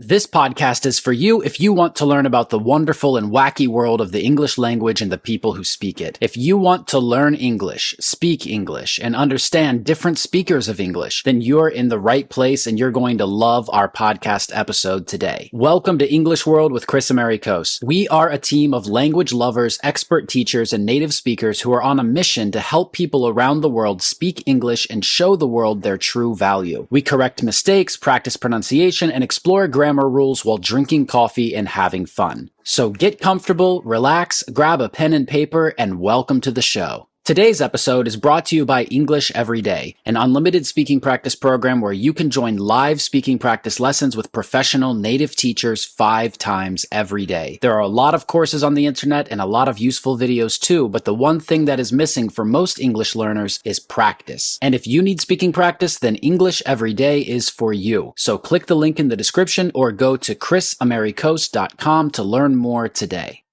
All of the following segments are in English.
This podcast is for you if you want to learn about the wonderful and wacky world of the English language and the people who speak it. If you want to learn English, speak English, and understand different speakers of English, then you're in the right place and you're going to love our podcast episode today. Welcome to English World with Chris Americos. We are a team of language lovers, expert teachers, and native speakers who are on a mission to help people around the world speak English and show the world their true value. We correct mistakes, practice pronunciation, and explore grammar rules while drinking coffee and having fun. So get comfortable, relax, grab a pen and paper, and welcome to the show. Today's episode is brought to you by English Every Day, an unlimited speaking practice program where you can join live speaking practice lessons with professional native teachers 5 times every day. There are a lot of courses on the internet and a lot of useful videos too, but the one thing that is missing for most English learners is practice. And if you need speaking practice, then English Every Day is for you. So click the link in the description or go to chrisamericos.com to learn more today.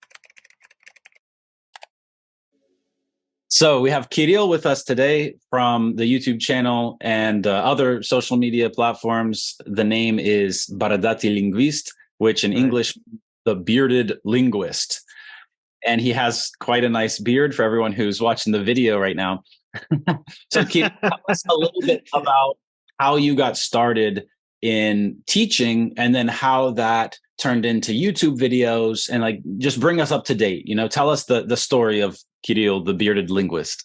So we have Kirill with us today from the YouTube channel and other social media platforms. The name is Bearded Linguist, which in English, the Bearded Linguist. And he has quite a nice beard for everyone who's watching the video right now. So Kirill, tell us a little bit about how you got started in teaching and then how that turned into YouTube videos and just bring us up to date. Tell us the story of Kirill, the Bearded Linguist.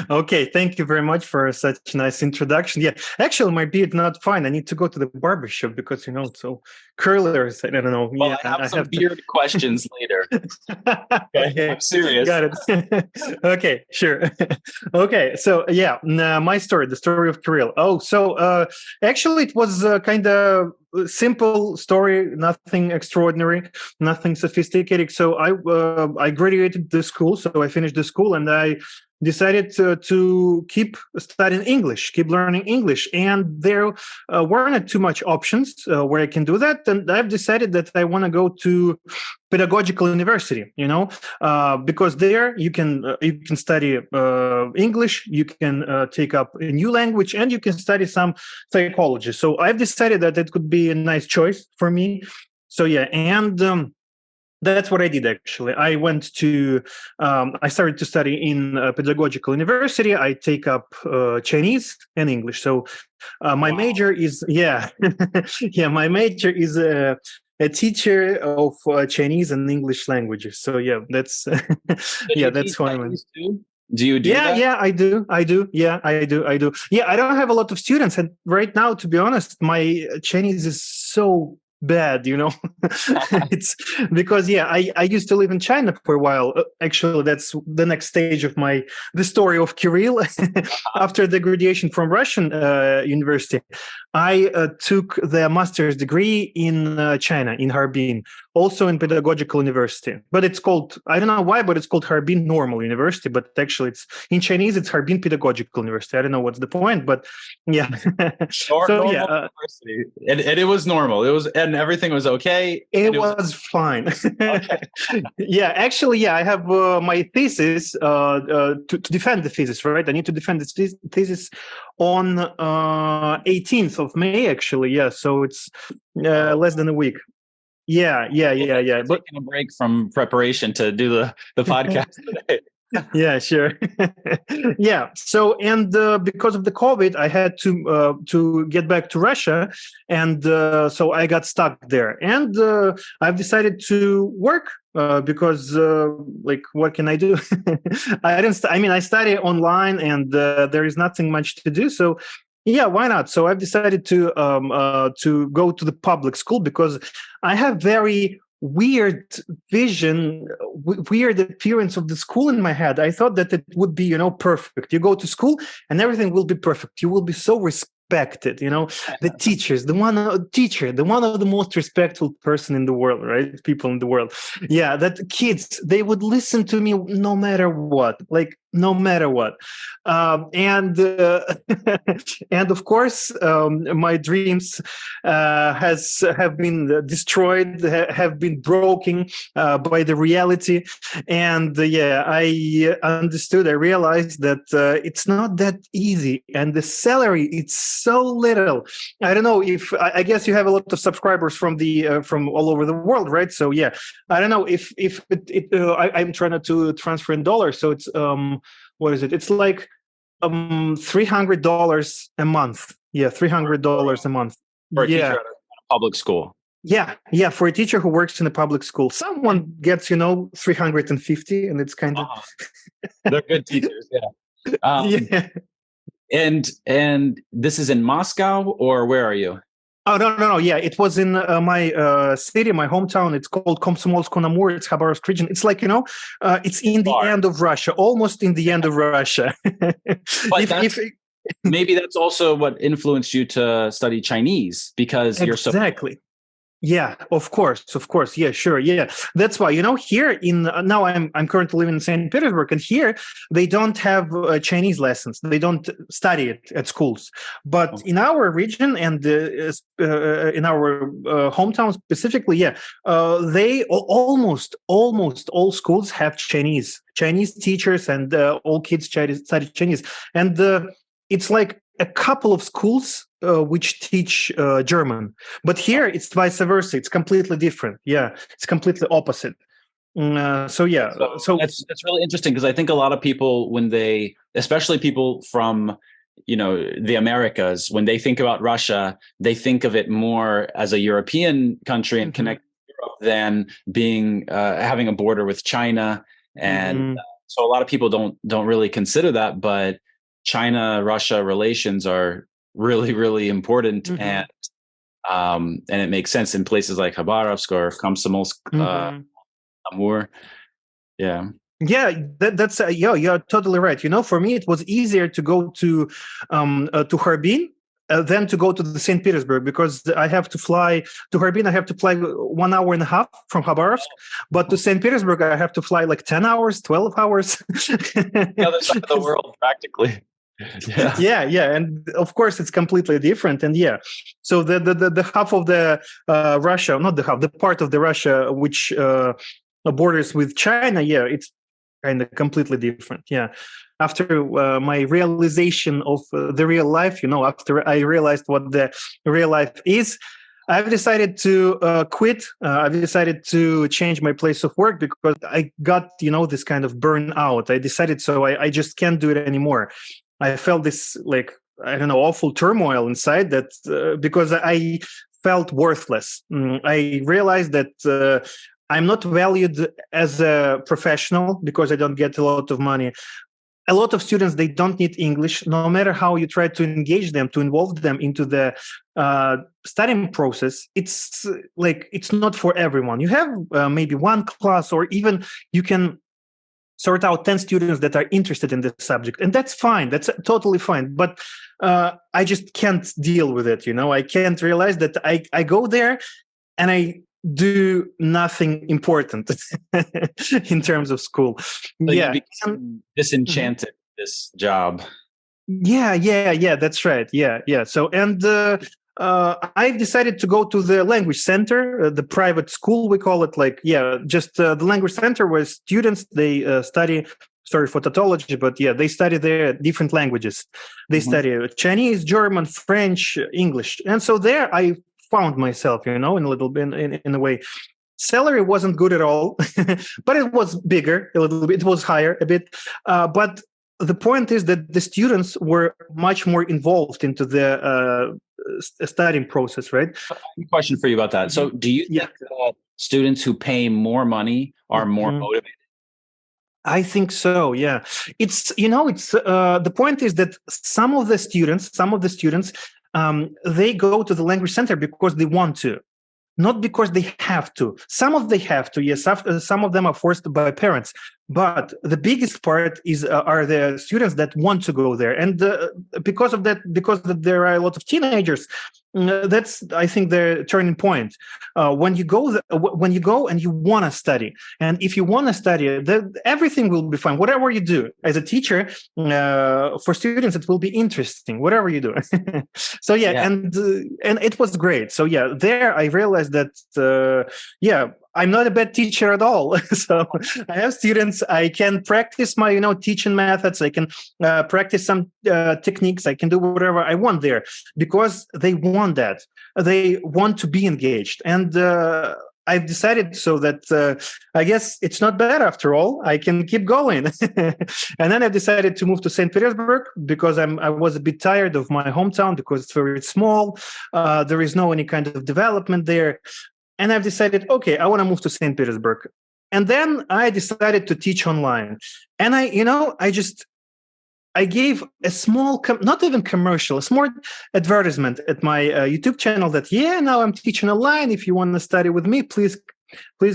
Okay, thank you very much for such a nice introduction. Yeah, actually, my beard not fine. I need to go to the barbershop because, it's so curlers. I don't know. Well, yeah, I have some beard questions later. Okay, I'm serious. Got it. Okay, sure. Okay, so yeah, my story, the story of Kirill. Actually, it was kind of simple story, nothing extraordinary, nothing sophisticated. So I graduated the school, so I finished the school, and I decided to keep studying English, keep learning English. And there weren't too much options where I can do that. And I've decided that I want to go to pedagogical university, because there you can study English, you can take up a new language, and you can study some psychology. So I've decided that it could be a nice choice for me. So yeah, and that's what I did, actually. I started to study in a pedagogical university. I take up Chinese and English. So my major is, my major is a teacher of Chinese and English languages. So yeah, that's, that's why I'm... Do you do that? Yeah, I do. Yeah, I do. Yeah, I don't have a lot of students. And right now, to be honest, my Chinese is so bad, It's because I used to live in China for a while. Actually, that's the next stage of the story of Kirill. After the graduation from Russian university, I took the master's degree in China, in Harbin, also in pedagogical university. But it's called, I don't know why, but it's called Harbin Normal University. But actually, it's in Chinese, it's Harbin Pedagogical University. I don't know what's the point, but yeah. University. And it was normal. And everything was okay. It was fine. Okay. Yeah, actually, I have my thesis to defend the thesis, right? I need to defend this thesis on 18th of May, actually. Yeah, so it's less than a week. Yeah. But taking a break from preparation to do the podcast today. Yeah, sure. Yeah. So, and because of the COVID, I had to get back to Russia, and so I got stuck there. And I've decided to work because, what can I do? I study online, and there is nothing much to do. So, yeah, why not? So I've decided to go to the public school because I have very weird vision, weird appearance of the school in my head. I thought that it would be, perfect. You go to school and everything will be perfect. You will be so respected, the teachers, the one of the most respectful person in the world, right? People in the world. Yeah, that kids, they would listen to me no matter what. Like no matter what. And and of course, my dreams have been destroyed, have been broken by the reality. And yeah, I understood, I realized that it's not that easy, and the salary, it's so little. I don't know if I guess you have a lot of subscribers from the from all over the world, right? So yeah, I don't know if I'm trying to transfer in dollars, so it's what is it? It's like $300 a month. Yeah, $300 a month. For a teacher Yeah. at a public school. Yeah, for a teacher who works in a public school, someone gets 350, and it's kind of They're good teachers. Yeah. yeah. And this is in Moscow, or where are you? Oh no! Yeah, it was in my city, my hometown. It's called Komsomolsk-on-Amur. It's Khabarovsk region. It's like it's in the end of Russia, almost in the end of Russia. But maybe that's also what influenced you to study Chinese, because you're so exactly. Yeah, of course. Yeah, sure. Yeah, that's why here in now I'm currently living in St. Petersburg, and here they don't have Chinese lessons. They don't study it at schools. But in our region and in our hometown specifically, yeah, they almost all schools have Chinese teachers, and all kids study Chinese, and it's like a couple of schools which teach German, but here it's vice versa. It's completely different. Yeah, it's completely opposite. So that's really interesting, because I think a lot of people, when they, especially people from the Americas, when they think about Russia, they think of it more as a European country and connect to Europe than being having a border with China, and so a lot of people don't really consider that, but China-Russia relations are really, really important, and it makes sense in places like Khabarovsk or Komsomolsk, Amur. Yeah. Yeah, that's you're totally right. For me, it was easier to go to Harbin than to go to the St. Petersburg, because I have to fly to Harbin. I have to fly 1 hour and a half from Khabarovsk, but to St. Petersburg, I have to fly like 10 hours, 12 hours. The other side of the world, practically. Yeah, and of course it's completely different. And yeah, so the half of the Russia, not the half, the part of the Russia which borders with China, yeah, it's kind of completely different. Yeah, after my realization of the real life, after I realized what the real life is, I've decided to quit. I've decided to change my place of work, because I got this kind of burnout. I decided, so I just can't do it anymore. I felt this, like, I don't know, awful turmoil inside, that because I felt worthless. I realized that I'm not valued as a professional because I don't get a lot of money. A lot of students, they don't need English, no matter how you try to engage them, to involve them into the studying process. It's like, it's not for everyone. You have maybe one class, or even you can sort out 10 students that are interested in the subject, and that's fine. That's totally fine. But I just can't deal with it. I can't realize that I go there and I do nothing important in terms of school. So yeah, you become disenchanted with this job. Yeah, that's right. Yeah. So, and I decided to go to the language center, the private school, we call it, just the language center, where students, they study, sorry for tautology, but yeah, they study their different languages. They study Chinese, German, French, English. And so there I found myself, in a little bit, in a way. Salary wasn't good at all, but it was bigger a little bit. It was higher a bit. But the point is that the students were much more involved into the studying process, right? Question for you about that. So do you think that students who pay more money are more motivated? I think so. Yeah, it's the point is that some of the students, they go to the language center because they want to, not because they have to. Some of they have to, yes. Some of them are forced by parents, But the biggest part is are the students that want to go there, and because of that, there are a lot of teenagers. That's, I think, the turning point. When you go, when you go and you want to study, and if you want to study, everything will be fine. Whatever you do as a teacher, for students, it will be interesting. Whatever you do. So yeah. And it was great. So yeah, there I realized that I'm not a bad teacher at all. So I have students. I can practice my, teaching methods. I can practice some techniques. I can do whatever I want there because they want that. They want to be engaged. And I've decided so that I guess it's not bad after all. I can keep going. And then I decided to move to St. Petersburg because I was a bit tired of my hometown because it's very small. There is no any kind of development there. And I've decided, okay, I want to move to St. Petersburg. And then I decided to teach online. And I gave a small, not even commercial, a small advertisement at my YouTube channel that, now I'm teaching online. If you want to study with me, please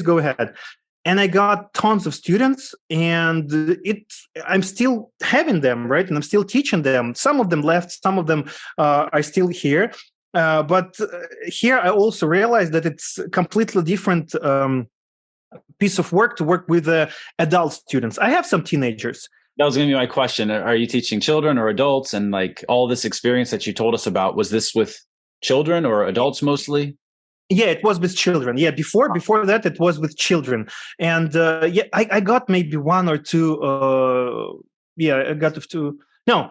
go ahead. And I got tons of students, and I'm still having them, right? And I'm still teaching them. Some of them left, some of them are still here. But here I also realized that it's a completely different piece of work to work with adult students. I have some teenagers. That was going to be my question. Are you teaching children or adults? And like all this experience that you told us about, was this with children or adults mostly? Yeah, it was with children. Yeah, before that, it was with children. And I got maybe one or two. I got two. No,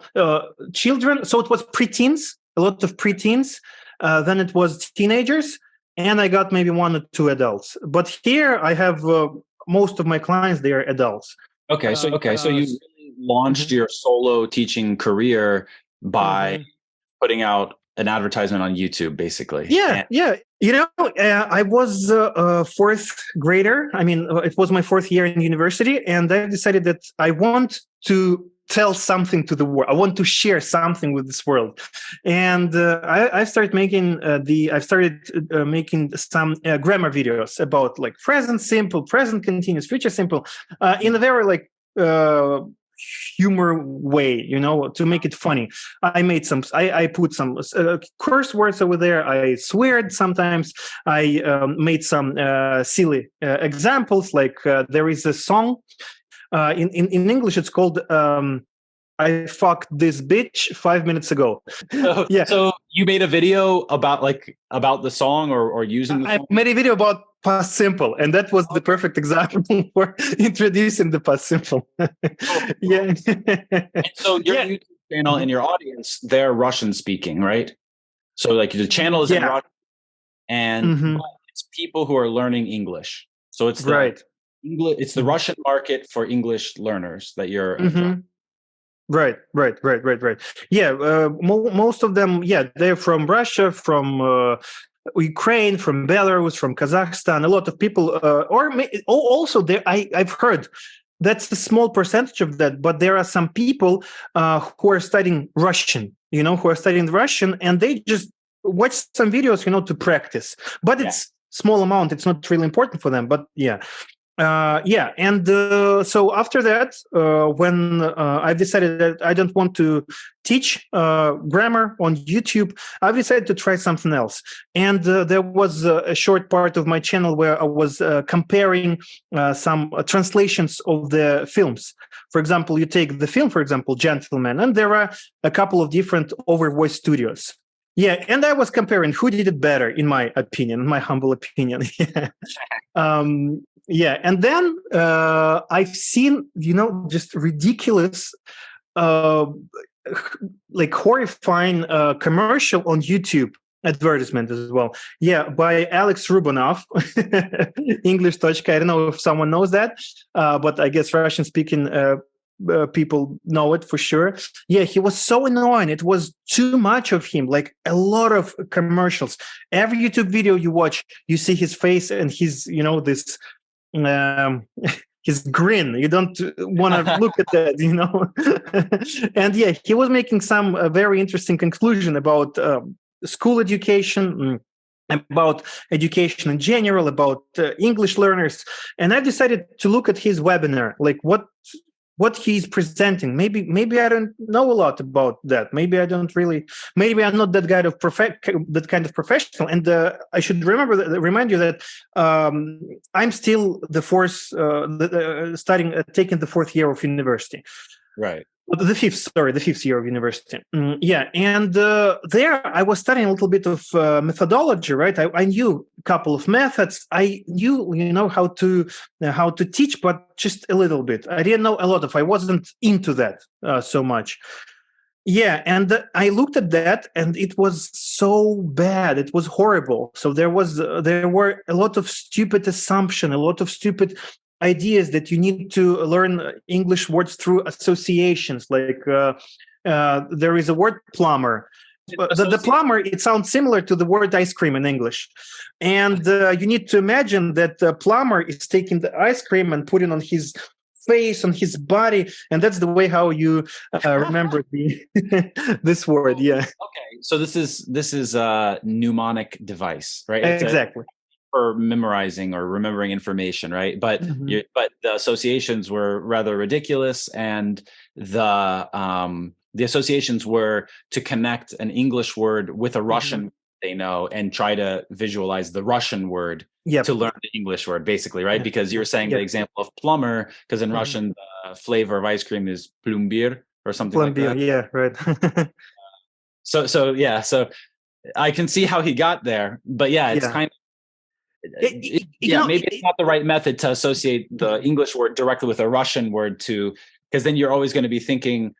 children. So it was preteens, a lot of preteens. Then it was teenagers, and I got maybe one or two adults. But here I have most of my clients, they are adults. Okay, so you launched your solo teaching career by putting out an advertisement on YouTube, basically. Yeah. I was a fourth grader. I mean, it was my fourth year in university, and I decided that I want to tell something to the world. I want to share something with this world, and I started making making some grammar videos about like present simple, present continuous, future simple, in a very like humor way, to make it funny. I made some. I put some curse words over there. I sweared sometimes. I made some silly examples. Like there is a song. In English, it's called "I fucked this bitch 5 minutes ago." So you made a video about the song or using the song? I made a video about past simple, and that was the perfect example for introducing the past simple. Yeah. And so your YouTube channel and your audience, they're Russian speaking, right? So like the channel is in Russian, and it's people who are learning English. So it's right. It's the Russian market for English learners that you're Right. Yeah, most of them, they're from Russia, from Ukraine, from Belarus, from Kazakhstan. A lot of people, also there. I've heard that's a small percentage of that, but there are some people who are studying Russian. And they just watch some videos, to practice. But it's small amount. It's not really important for them. But so after that, when I decided that I don't want to teach grammar on YouTube, I decided to try something else. And there was a short part of my channel where I was comparing some translations of the films. For example, you take the film, for example, Gentleman, and there are a couple of different overvoice studios. Yeah, and I was comparing who did it better, in my opinion, my humble opinion. And then I've seen, just ridiculous, like horrifying commercial on YouTube advertisement as well. Yeah, by Alex Rubanov, English Tochka. I don't know if someone knows that, but I guess Russian-speaking people know it for sure. Yeah, he was so annoying. It was too much of him, like a lot of commercials. Every YouTube video you watch, you see his face and his, this... his grin. You don't want to look at that, And he was making some very interesting conclusion about school education, about education in general, about English learners. And I decided to look at his webinar, like what he's presenting. Maybe I don't know a lot about that. Maybe I don't really. Maybe I'm not that kind of professional. And I should remind you that I'm still taking the fourth year of university. Right. The fifth year of university. Yeah, and there I was studying a little bit of methodology, right? I knew a couple of methods. I knew, how to teach, but just a little bit. I didn't know a lot of. I wasn't into that so much. Yeah, and I looked at that, and it was so bad. It was horrible. So there were a lot of stupid assumption, a lot of stupid ideas that you need to learn English words through associations. Like there is a word plumber. The plumber, it sounds similar to the word ice cream in English. And you need to imagine that the plumber is taking the ice cream and putting on his face, on his body. And that's the way how you remember this word. Yeah. Okay. So this is a mnemonic device, right? Exactly. For memorizing or remembering information, right? But but the associations were rather ridiculous, and the associations were to connect an English word with a Russian they know and try to visualize the Russian word to learn the English word, basically, right? Because you were saying the example of plumber, because in Russian the flavor of ice cream is plombier or something like that. Yeah, right. So I can see how he got there, but it's kind of maybe it's not the right method to associate the English word directly with a Russian word because then you're always going to be thinking,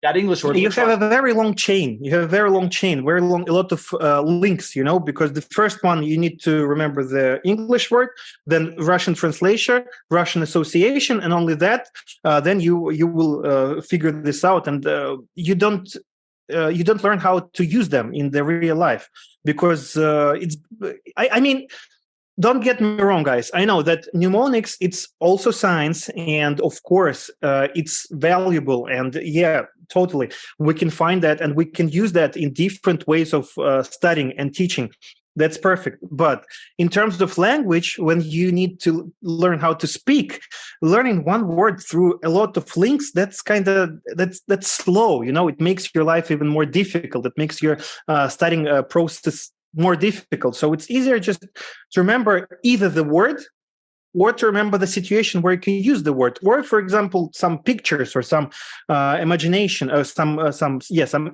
that English word. You have a very long chain. A lot of links, because the first one you need to remember the English word, then Russian translation, Russian association, and only that, then you will figure this out, and you don't learn how to use them in the real life, because I mean, don't get me wrong, guys. I know that mnemonics, it's also science, and of course it's valuable, and totally we can find that and we can use that in different ways of studying and teaching. That's perfect. But in terms of language, when you need to learn how to speak, learning one word through a lot of links, that's slow. It makes your life even more difficult. It makes your studying process more difficult. So it's easier just to remember either the word or to remember the situation where you can use the word, or, for example, some pictures or some imagination, or some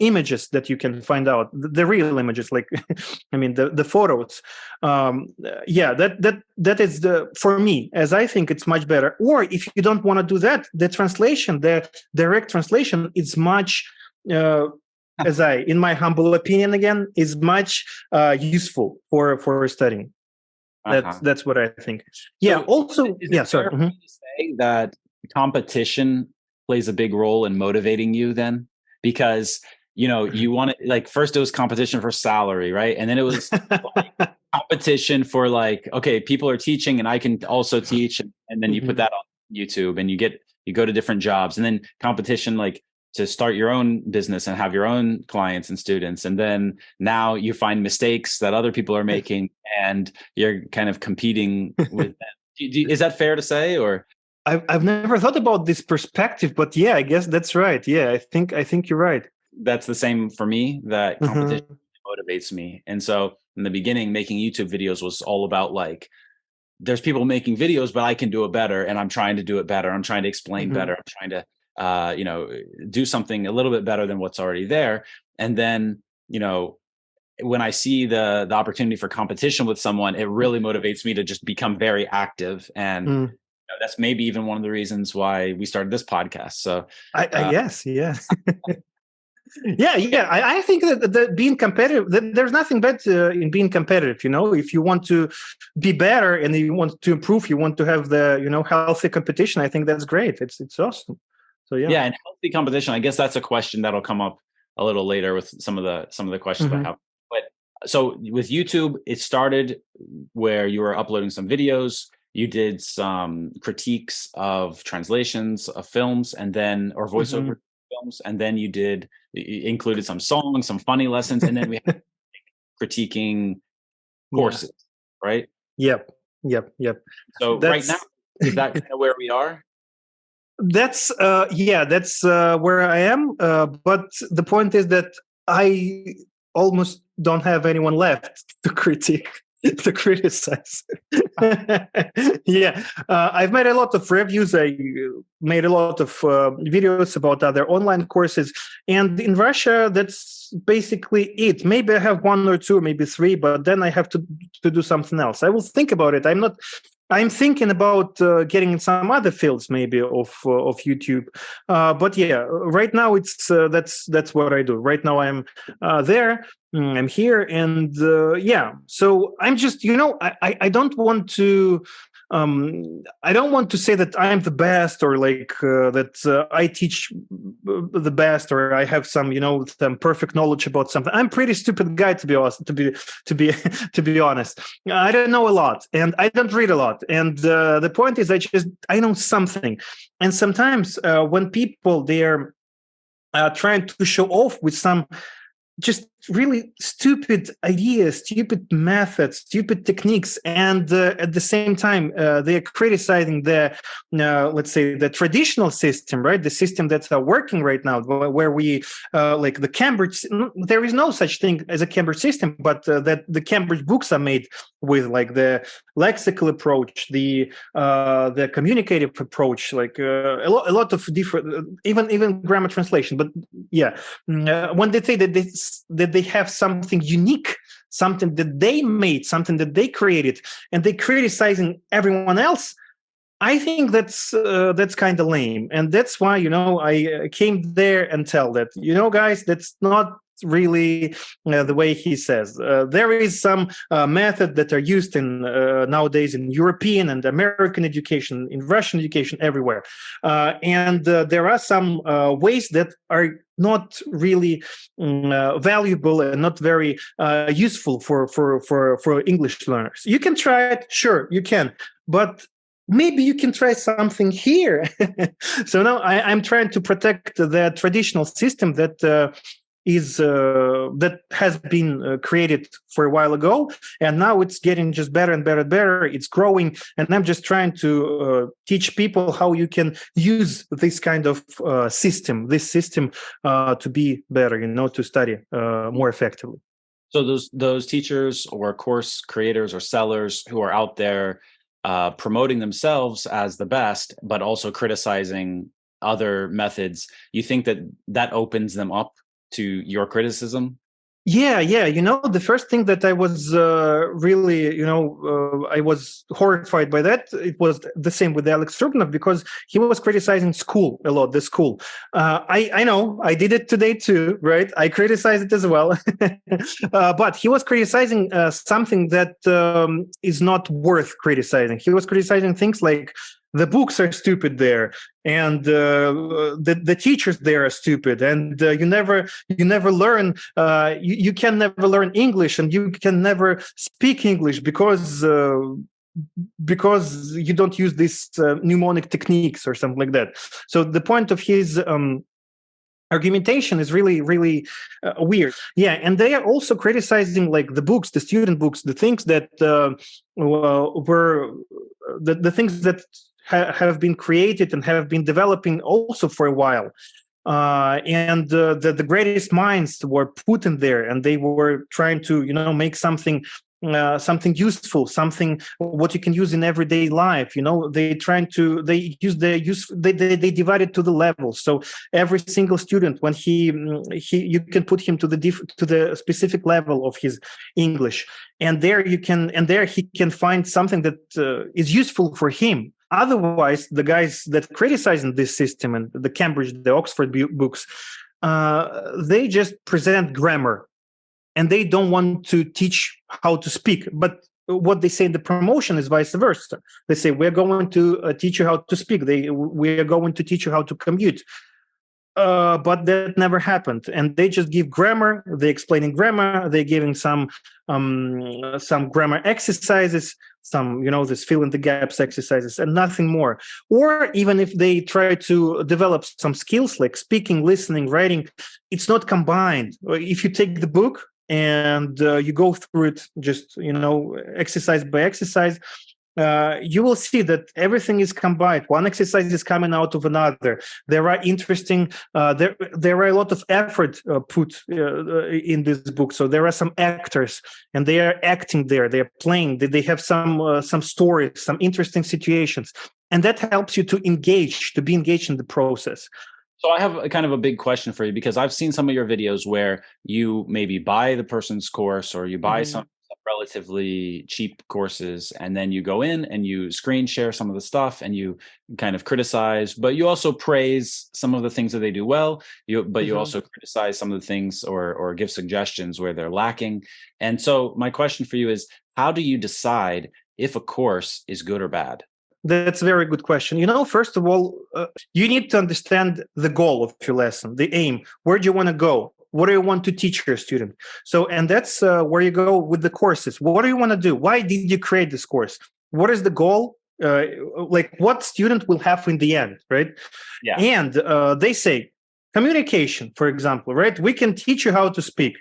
images that you can find out, the real images, like the photos. That is for me, as I think it's much better. Or if you don't want to do that, the translation, the direct translation, is much in my humble opinion, again, is much useful for studying. That's what I think. Yeah. So also, sorry. To say that competition plays a big role in motivating you then, because you want to, like, first it was competition for salary, right? And then it was competition for, like, okay, people are teaching and I can also teach, and then you put that on YouTube and you go to different jobs, and then competition, like, to start your own business and have your own clients and students. And then now you find mistakes that other people are making and you're kind of competing with them. Is that fair to say? Or I've never thought about this perspective, but I guess that's right. Yeah, I think you're right. That's the same for me, that competition motivates me. And so in the beginning, making YouTube videos was all about, like, there's people making videos, but I can do it better. And I'm trying to do it better. I'm trying to explain better. I'm trying to do something a little bit better than what's already there. And then, when I see the opportunity for competition with someone, it really motivates me to just become very active. And that's maybe even one of the reasons why we started this podcast. So I guess, yeah. I think that being competitive, there's nothing bad in being competitive. If you want to be better and you want to improve, you want to have the healthy competition, I think that's great. It's awesome. So and healthy competition, I guess that's a question that'll come up a little later with some of the questions I have. But so with YouTube, it started where you were uploading some videos, you did some critiques of translations of films, and then, or voiceover films, and then you included some songs, some funny lessons, and then we had critiquing courses, right? Yep. So right now, is that kind of where we are? That's where I am. But the point is that I almost don't have anyone left to to criticize. I've made a lot of reviews. I made a lot of videos about other online courses, and in Russia, that's basically it. Maybe I have one or two, maybe three, but then I have to do something else. I will think about it. I'm thinking about getting in some other fields, maybe of YouTube. But right now that's what I do. Right now I'm there. I'm here, and So I'm just, I don't want to. I don't want to say that I'm the best, or that I teach the best, or I have some, some perfect knowledge about something. I'm a pretty stupid guy, to be honest. To be honest, I don't know a lot, and I don't read a lot. And the point is, I know something. And sometimes when people they're trying to show off with some just really stupid ideas, stupid methods, stupid techniques, and at the same time they are criticizing the let's say the traditional system, right? The system that's working right now, where we like the Cambridge. There is no such thing as a Cambridge system, but that the Cambridge books are made with like the lexical approach, the communicative approach, like a lot of different, even grammar translation. But when they say that they have something unique, something that they made, something that they created, and they criticizing everyone else, I think that's kind of lame. And that's why, I came there and tell that, guys, that's not really the way he says. There is some method that are used in nowadays in European and American education, in Russian education, everywhere. And there are some ways that are not really valuable and not very useful for English learners. You can try it, sure, you can, but maybe you can try something here. So now I'm trying to protect the traditional system that that has been created for a while ago, and now it's getting just better and better and better. It's growing, and I'm just trying to teach people how you can use this kind of system to be better, to study more effectively. So those teachers or course creators or sellers who are out there promoting themselves as the best, but also criticizing other methods, you think that opens them up to your criticism? Yeah. The first thing that I was really, I was horrified by that. It was the same with Alex Rubinov, because he was criticizing school a lot, the school. I know, I did it today too, right? I criticized it as well. But he was criticizing something that is not worth criticizing. He was criticizing things like the books are stupid there, and the teachers there are stupid, and you never learn. You can never learn English, and you can never speak English because you don't use these mnemonic techniques or something like that. So the point of his argumentation is really, really weird. Yeah, and they are also criticizing like the books, the student books, the things that were the things that have been created and have been developing also for a while. And the greatest minds were put in there, and they were trying to, make something useful, something what you can use in everyday life. They divide it to the levels. So every single student, when you can put him to the specific level of his English, and there he can find something that is useful for him. Otherwise, the guys that criticizing this system and the Cambridge, the Oxford books, they just present grammar, and they don't want to teach how to speak. But what they say in the promotion is vice versa. They say, we're going to teach you how to speak. We are going to teach you how to commute. But that never happened. And they just give grammar. They're explaining grammar. They're giving some grammar exercises, some, this fill in the gaps exercises, and nothing more. Or even if they try to develop some skills like speaking, listening, writing, it's not combined. If you take the book, and you go through it just, exercise by exercise, you will see that everything is combined. One exercise is coming out of another. There are interesting, there are a lot of effort put in this book. So there are some actors, and they are acting there. They are playing. They have some stories, some interesting situations, and that helps you to be engaged in the process. So I have a kind of a big question for you, because I've seen some of your videos where you maybe buy the person's course, or you buy some relatively cheap courses, and then you go in and you screen share some of the stuff and you kind of criticize, but you also praise some of the things that they do well. You also criticize some of the things, or give suggestions where they're lacking. And so my question for you is, how do you decide if a course is good or bad? That's a very good question. First of all, you need to understand the goal of your lesson, the aim. Where do you want to go? What do you want to teach your student? So, and that's where you go with the courses. What do you want to do? Why did you create this course? What is the goal? Like what student will have in the end, right? Yeah. And they say communication, for example, right? We can teach you how to speak.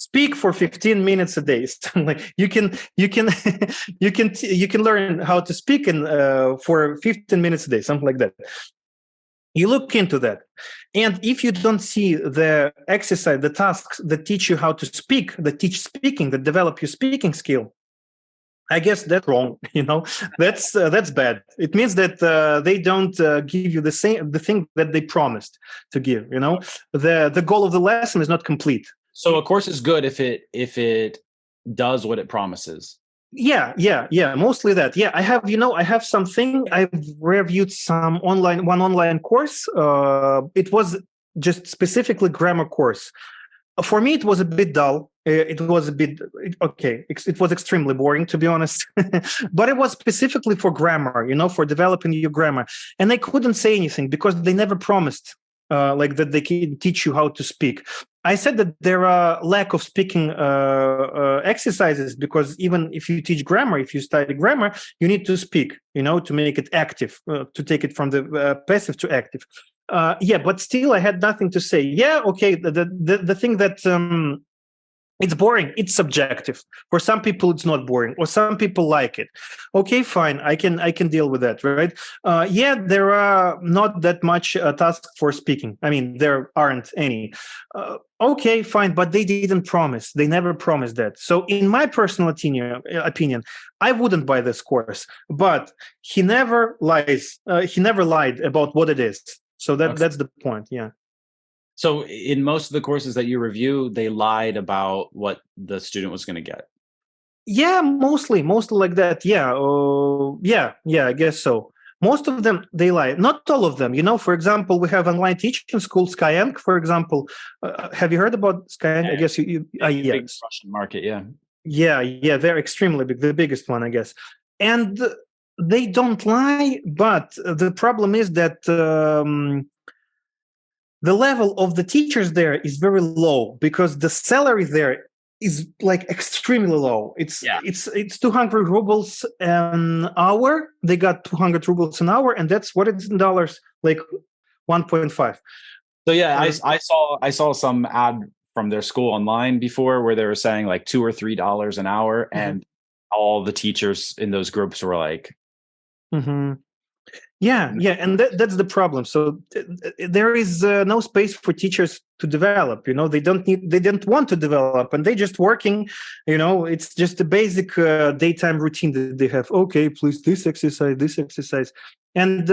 Speak for 15 minutes a day. Like you can learn how to speak for 15 minutes a day, something like that. You look into that, and if you don't see the exercise, the tasks that teach you how to speak, that teach speaking, that develop your speaking skill, I guess that's wrong. That's bad. It means that they don't give you the thing that they promised to give. The goal of the lesson is not complete. So a course is good if it does what it promises. Yeah, mostly that. Yeah, I have something. I've reviewed one online course. It was just specifically grammar course. For me, it was a bit dull. It was a bit okay. It was extremely boring, to be honest. But it was specifically for grammar, for developing your grammar. And I couldn't say anything because they never promised like that they can teach you how to speak. I said that there are lack of speaking exercises, because even if you teach grammar, if you study grammar, you need to speak, to make it active, to take it from the passive to active. But still, I had nothing to say. Yeah, okay. The thing that it's boring. It's subjective. For some people, it's not boring, or some people like it. Okay, fine. I can deal with that, right? There are not that much tasks for speaking. I mean, there aren't any. Okay, fine. But they didn't promise. They never promised that. So, in my personal opinion, I wouldn't buy this course. But he never lies. He never lied about what it is. So that's the point. Yeah. So in most of the courses that you review, they lied about what the student was going to get. Yeah, mostly like that. Yeah. I guess so. Most of them, they lie. Not all of them. For example, we have online teaching school, Skyeng, for example. Have you heard about Skyeng? Yeah. I guess big Russian market. Yeah. Yeah. They're extremely big, the biggest one, I guess. And they don't lie, but the problem is that the level of the teachers there is very low, because the salary there is like extremely low. It's 200 rubles an hour. They got 200 rubles an hour, and that's what it's in dollars, like 1.5. So yeah, I saw some ad from their school online before where they were saying like $2 or $3 an hour, and all the teachers in those groups were like, Yeah, and that's the problem. So there is no space for teachers to develop. They didn't want to develop, and they just working. It's just a basic daytime routine that they have. Okay, please this exercise, and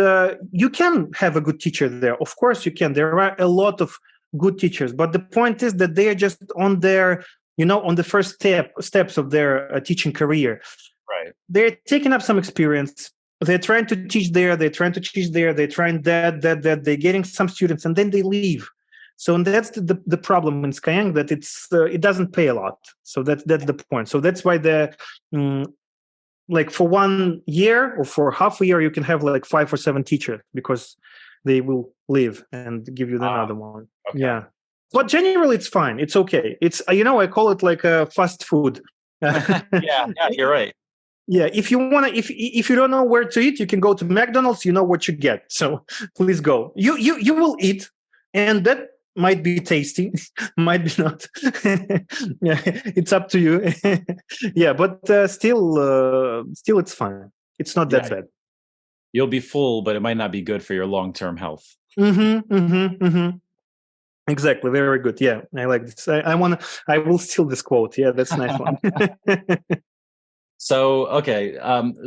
you can have a good teacher there. Of course, you can. There are a lot of good teachers, but the point is that they are just on their, on the first steps of their teaching career. Right. They're taking up some experience. They're trying to teach there. They're trying that. They're getting some students, and then they leave. So that's the problem in Skyeng, that it doesn't pay a lot. So that's the point. So that's why like for 1 year or for half a year, you can have like 5 or 7 teachers, because they will leave and give you another one. Okay. Yeah. But generally, it's fine. It's okay. It's I call it like a fast food. yeah, you're right. Yeah, if you want to, if you don't know where to eat, you can go to McDonald's. You know what you get, so please go. You will eat, and that might be tasty, might be not. Yeah, it's up to you. Yeah, but still, it's fine. It's not that bad. You'll be full, but it might not be good for your long-term health. Exactly. Very good. Yeah, I like this. I will steal this quote. Yeah, that's a nice one. So, okay.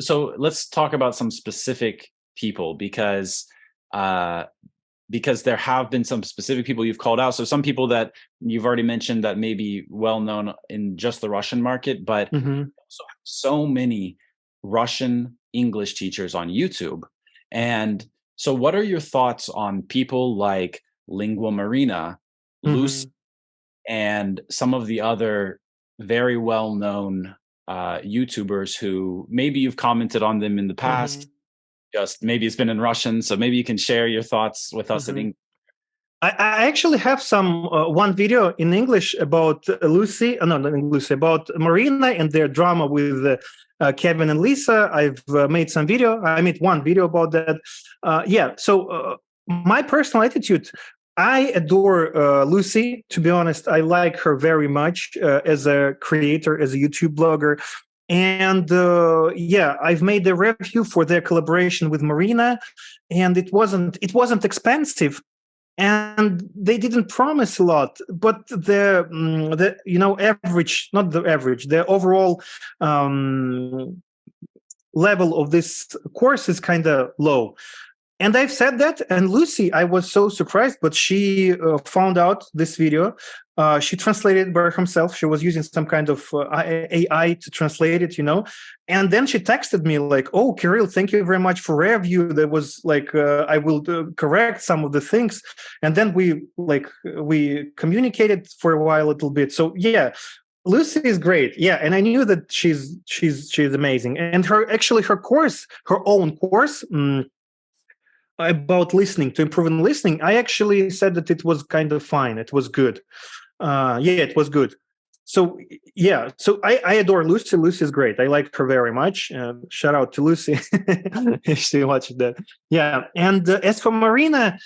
So let's talk about some specific people because there have been some specific people you've called out. So some people that you've already mentioned that may be well known in just the Russian market, but so many Russian English teachers on YouTube. And so what are your thoughts on people like Lingua Marina, Lucy, and some of the other very well-known YouTubers who maybe you've commented on them in the past, just maybe it's been in Russian, so maybe you can share your thoughts with us in English. I actually have some one video in English about Lucy, not Lucy, about Marina and their drama with Kevin and Lisa. I've made some video. I made one video about that. So my personal attitude, I adore Lucy. To be honest, I like her very much as a creator, as a YouTube blogger. And I've made a review for their collaboration with Marina, and it wasn't expensive. And they didn't promise a lot, but the average, not the average, the overall level of this course is kind of low. And I've said that, and Lucy, I was so surprised, but she found out this video. She translated it by herself. She was using some kind of AI to translate it, And then she texted me like, "Oh, Kirill, thank you very much for review. There was like, I will correct some of the things." And then we communicated for a while, a little bit. So yeah, Lucy is great. Yeah, and I knew that she's amazing. And her own course. About listening, to improving listening, I actually said that it was kind of fine. It was good. It was good. So I adore Lucy. Lucy is great. I like her very much. Shout out to Lucy if she watched that. Yeah, and as for Marina,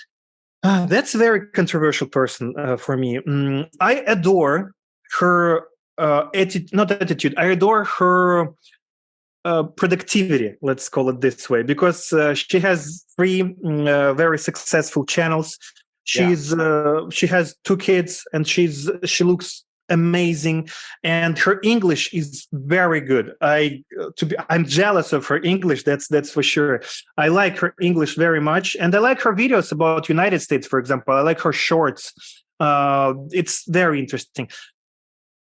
that's a very controversial person for me. I adore her not attitude. I adore her productivity, let's call it this way, because she has 3 very successful channels. She has 2 kids, and she looks amazing, and her English is very good. I'm jealous of her English. That's for sure. I like her English very much, and I like her videos about United States, for example. I like her shorts. It's very interesting.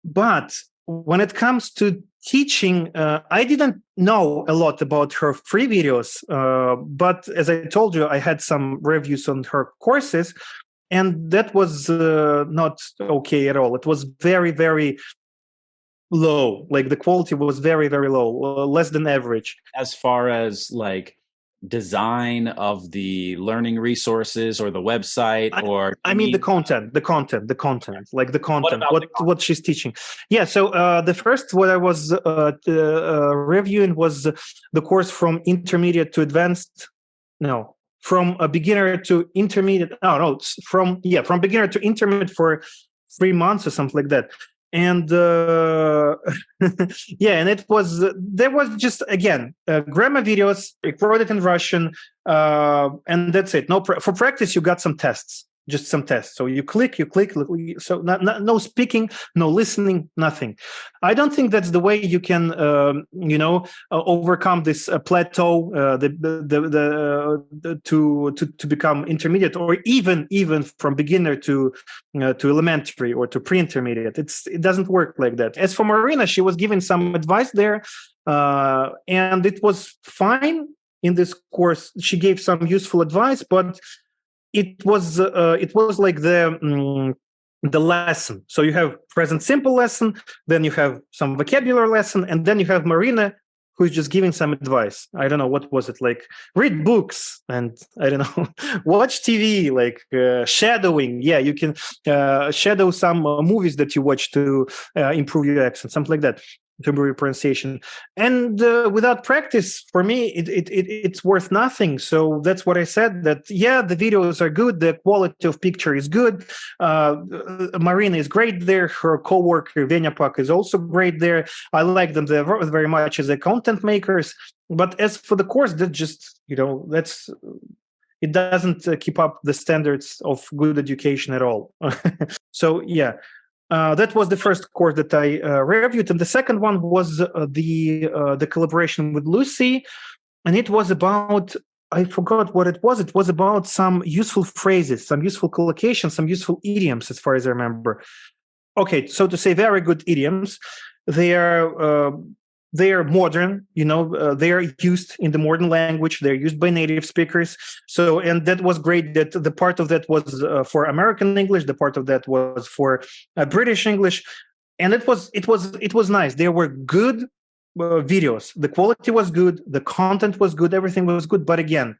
But when it comes to teaching, I didn't know a lot about her free videos, but as I told you, I had some reviews on her courses, and that was not okay at all. It was very, very low. Like the quality was very, very low, less than average. As far as like design of the learning resources or the website, the content, like the content, what she's teaching. Yeah. So the first what I was reviewing was the course from intermediate to advanced. No, from a beginner to intermediate. From beginner to intermediate for 3 months or something like that. And and it was there was just again grammar videos recorded in Russian, and that's it. For practice, you got some tests, just some tests. So you click. So no speaking, no listening, nothing. I don't think that's the way you can overcome this plateau, to become intermediate, or even from beginner to elementary or to pre-intermediate. It doesn't work like that. As for Marina, she was giving some advice there, and it was fine in this course. She gave some useful advice, but it was like the lesson. So you have present simple lesson, then you have some vocabulary lesson, and then you have Marina, who's just giving some advice. I don't know, what was it, like read books, and I don't know, watch TV, like shadowing. Yeah, you can shadow some movies that you watch to improve your accent, something like that. pronunciation. And without practice, for me, it's worth nothing. So that's what I said, that, yeah, the videos are good. The quality of picture is good. Marina is great there. Her coworker, Venyapak, is also great there. I like them very much as a content makers. But as for the course, that just, that's... it doesn't keep up the standards of good education at all. So, yeah. That was the first course that I reviewed, and the second one was the collaboration with Lucy, and it was about, I forgot what it was. It was about some useful phrases, some useful collocations, some useful idioms, as far as I remember. Okay, so to say, very good idioms. They are modern, they are used in the modern language. They're used by native speakers. So, and that was great that the part of that was for American English, the part of that was for British English. And it was nice. There were good videos. The quality was good. The content was good. Everything was good. But again,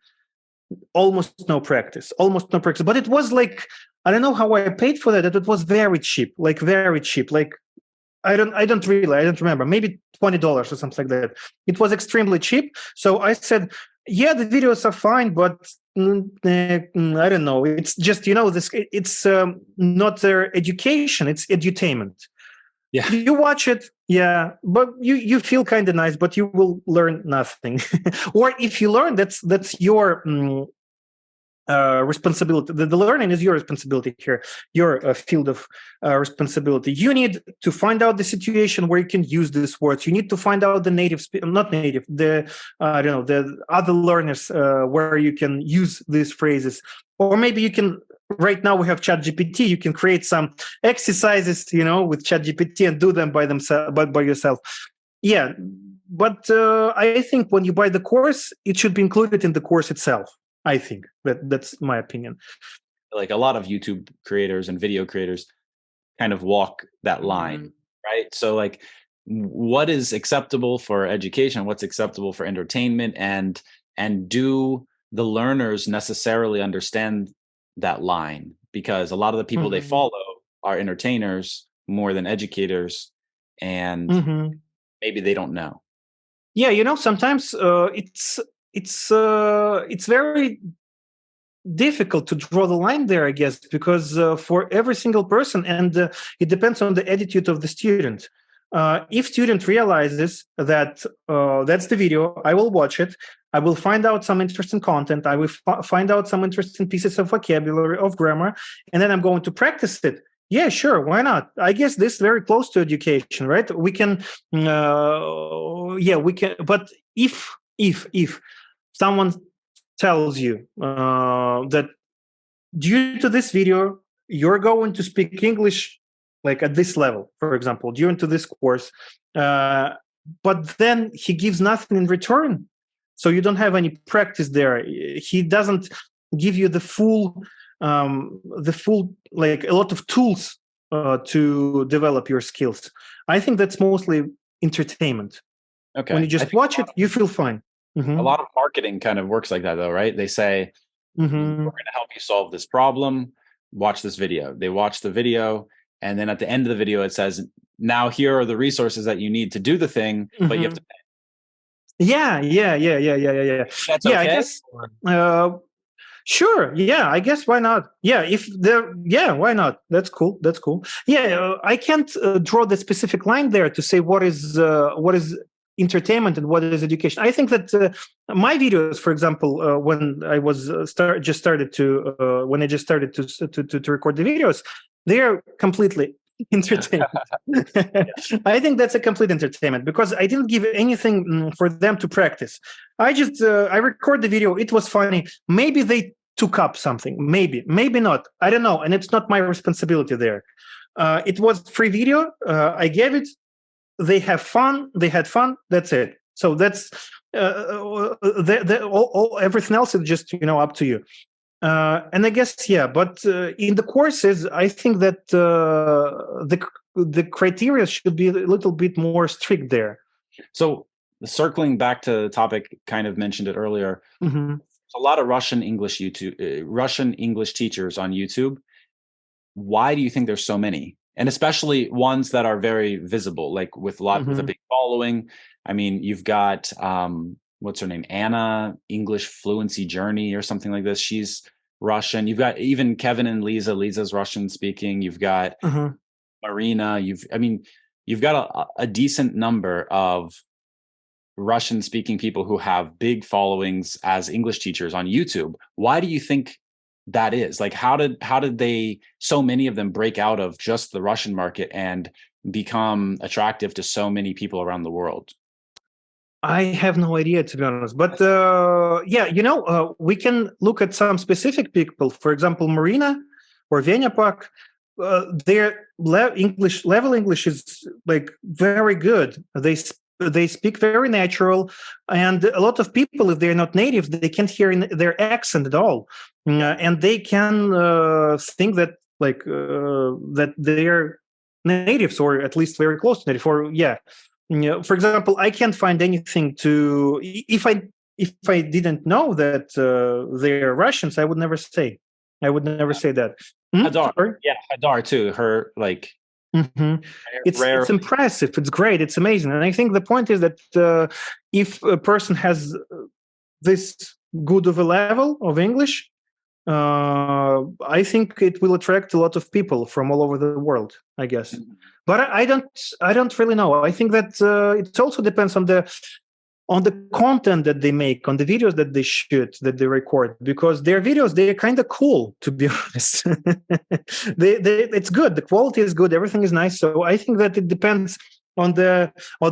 almost no practice. But it was like, I don't know how I paid for that. It was very cheap, very cheap. I don't remember, maybe $20 or something like that. It was extremely cheap. So I said, yeah, the videos are fine, but I don't know. It's just, it's not their education, it's edutainment. Yeah. You watch it, yeah, but you feel kind of nice, but you will learn nothing. Or if you learn, that's your responsibility. The learning is your responsibility here, your field of responsibility. You need to find out the situation where you can use these words. You need to find out the the other learners where you can use these phrases. Or maybe you can, right now we have ChatGPT, you can create some exercises, with ChatGPT and do them by yourself. Yeah, but I think when you buy the course, it should be included in the course itself. I think that's my opinion. Like a lot of YouTube creators and video creators kind of walk that line, right? So like, what is acceptable for education? What's acceptable for entertainment? And do the learners necessarily understand that line? Because a lot of the people they follow are entertainers more than educators, and maybe they don't know. Yeah, sometimes it's very difficult to draw the line there, I guess, because for every single person, and it depends on the attitude of the student. If student realizes that that's the video, I will watch it, I will find out some interesting content, I will find out some interesting pieces of vocabulary, of grammar, and then I'm going to practice it. Yeah, sure, why not? I guess this is very close to education, right? We can, we can. But if someone tells you that due to this video, you're going to speak English like at this level, for example, due to this course, but then he gives nothing in return, so you don't have any practice there. He doesn't give you the full, like a lot of tools to develop your skills. I think that's mostly entertainment. Okay. When you just watch it, you feel fine. A lot of marketing kind of works like that, though, right? They say, we're going to help you solve this problem. Watch this video. They watch the video, and then at the end of the video, it says, now here are the resources that you need to do the thing, but you have to pay. Yeah. That's okay? I guess. Sure. Yeah, I guess, why not? Yeah, why not? That's cool. Yeah, I can't draw the specific line there to say what is entertainment and what is education. I think that my videos, for example, when I was just started to record the videos, they are completely entertainment. I think that's a complete entertainment, because I didn't give anything for them to practice. I just I record the video. It was funny. Maybe they took up something. Maybe not. I don't know. And it's not my responsibility there. It was free video. I gave it. They have fun. They had fun. That's it. So that's everything else is just up to you. And I guess, yeah, but in the courses, I think that the criteria should be a little bit more strict there. So circling back to the topic, kind of mentioned it earlier. There's a lot of Russian English teachers on YouTube. Why do you think there's so many? and especially ones that are very visible, like with with a big following. I mean, you've got what's her name, Anna, English Fluency Journey or something like this. She's Russian. You've got even Kevin and Lisa. Lisa's Russian speaking. You've got Marina. You've got a decent number of Russian speaking people who have big followings as English teachers on YouTube. Why do you think that is? Like, how did they, so many of them, break out of just the Russian market and become attractive to so many people around the world? I have no idea, to be honest. But we can look at some specific people. For example, Marina or Venya Pak. Their level English is like very good. They speak very natural, and a lot of people, if they're not native, they can't hear their accent at all, and they can think that that they're natives, or at least very close to native. For example, I can't find anything to if I didn't know that they're Russians, I would never say. I would never say that. Hadar, Sorry? yeah, Hadar too. Her like, it's impressive. It's great. It's amazing. And I think the point is that if a person has this good of a level of English, I think it will attract a lot of people from all over the world, I guess. But I don't really know. I think that it also depends on the content that they make, on the videos that they shoot, that they record, because their videos, they're kind of cool, to be honest. It's good. The quality is good. Everything is nice. So I think that it depends on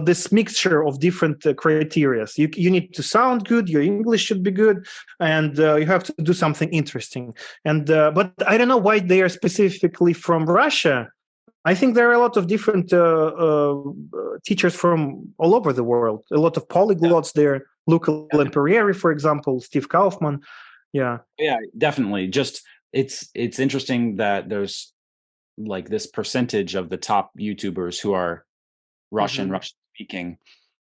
this mixture of different criteria. You need to sound good. Your English should be good, and you have to do something interesting. And but I don't know why they are specifically from Russia. I think there are a lot of different teachers from all over the world. A lot of polyglots there. Luca Lamprieri, for example, Steve Kaufman. Yeah, definitely. Just it's interesting that there's like this percentage of the top YouTubers who are Russian speaking.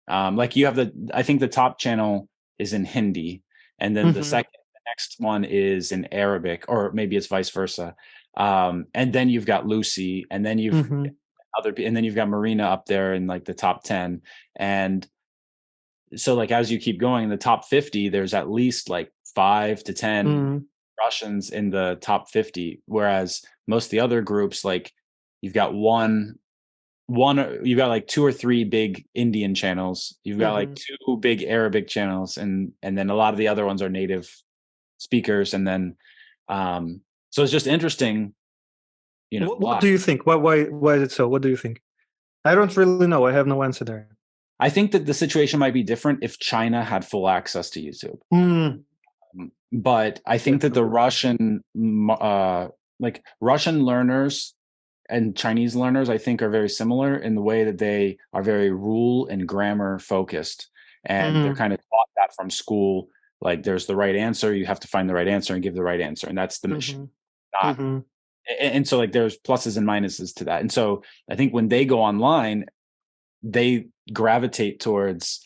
Like you have I think the top channel is in Hindi, and then the next one is in Arabic, or maybe it's vice versa. And then you've got Lucy, and then you've and then you've got Marina up there in like the top 10. And so like, as you keep going in the top 50, there's at least like 5 to 10 Russians in the top 50. Whereas most of the other groups, like you've got you've got like 2 or 3 big Indian channels. You've got like 2 big Arabic channels, and then a lot of the other ones are native speakers. And then, so it's just interesting, you know. What do you think? Why is it so? What do you think? I don't really know. I have no answer there. I think that the situation might be different if China had full access to YouTube. But I think that the Russian learners and Chinese learners, I think, are very similar in the way that they are very rule and grammar focused, and they're kind of taught that from school. Like, there's the right answer, you have to find the right answer and give the right answer, and that's the mission. And so like there's pluses and minuses to that. And so I think when they go online, they gravitate towards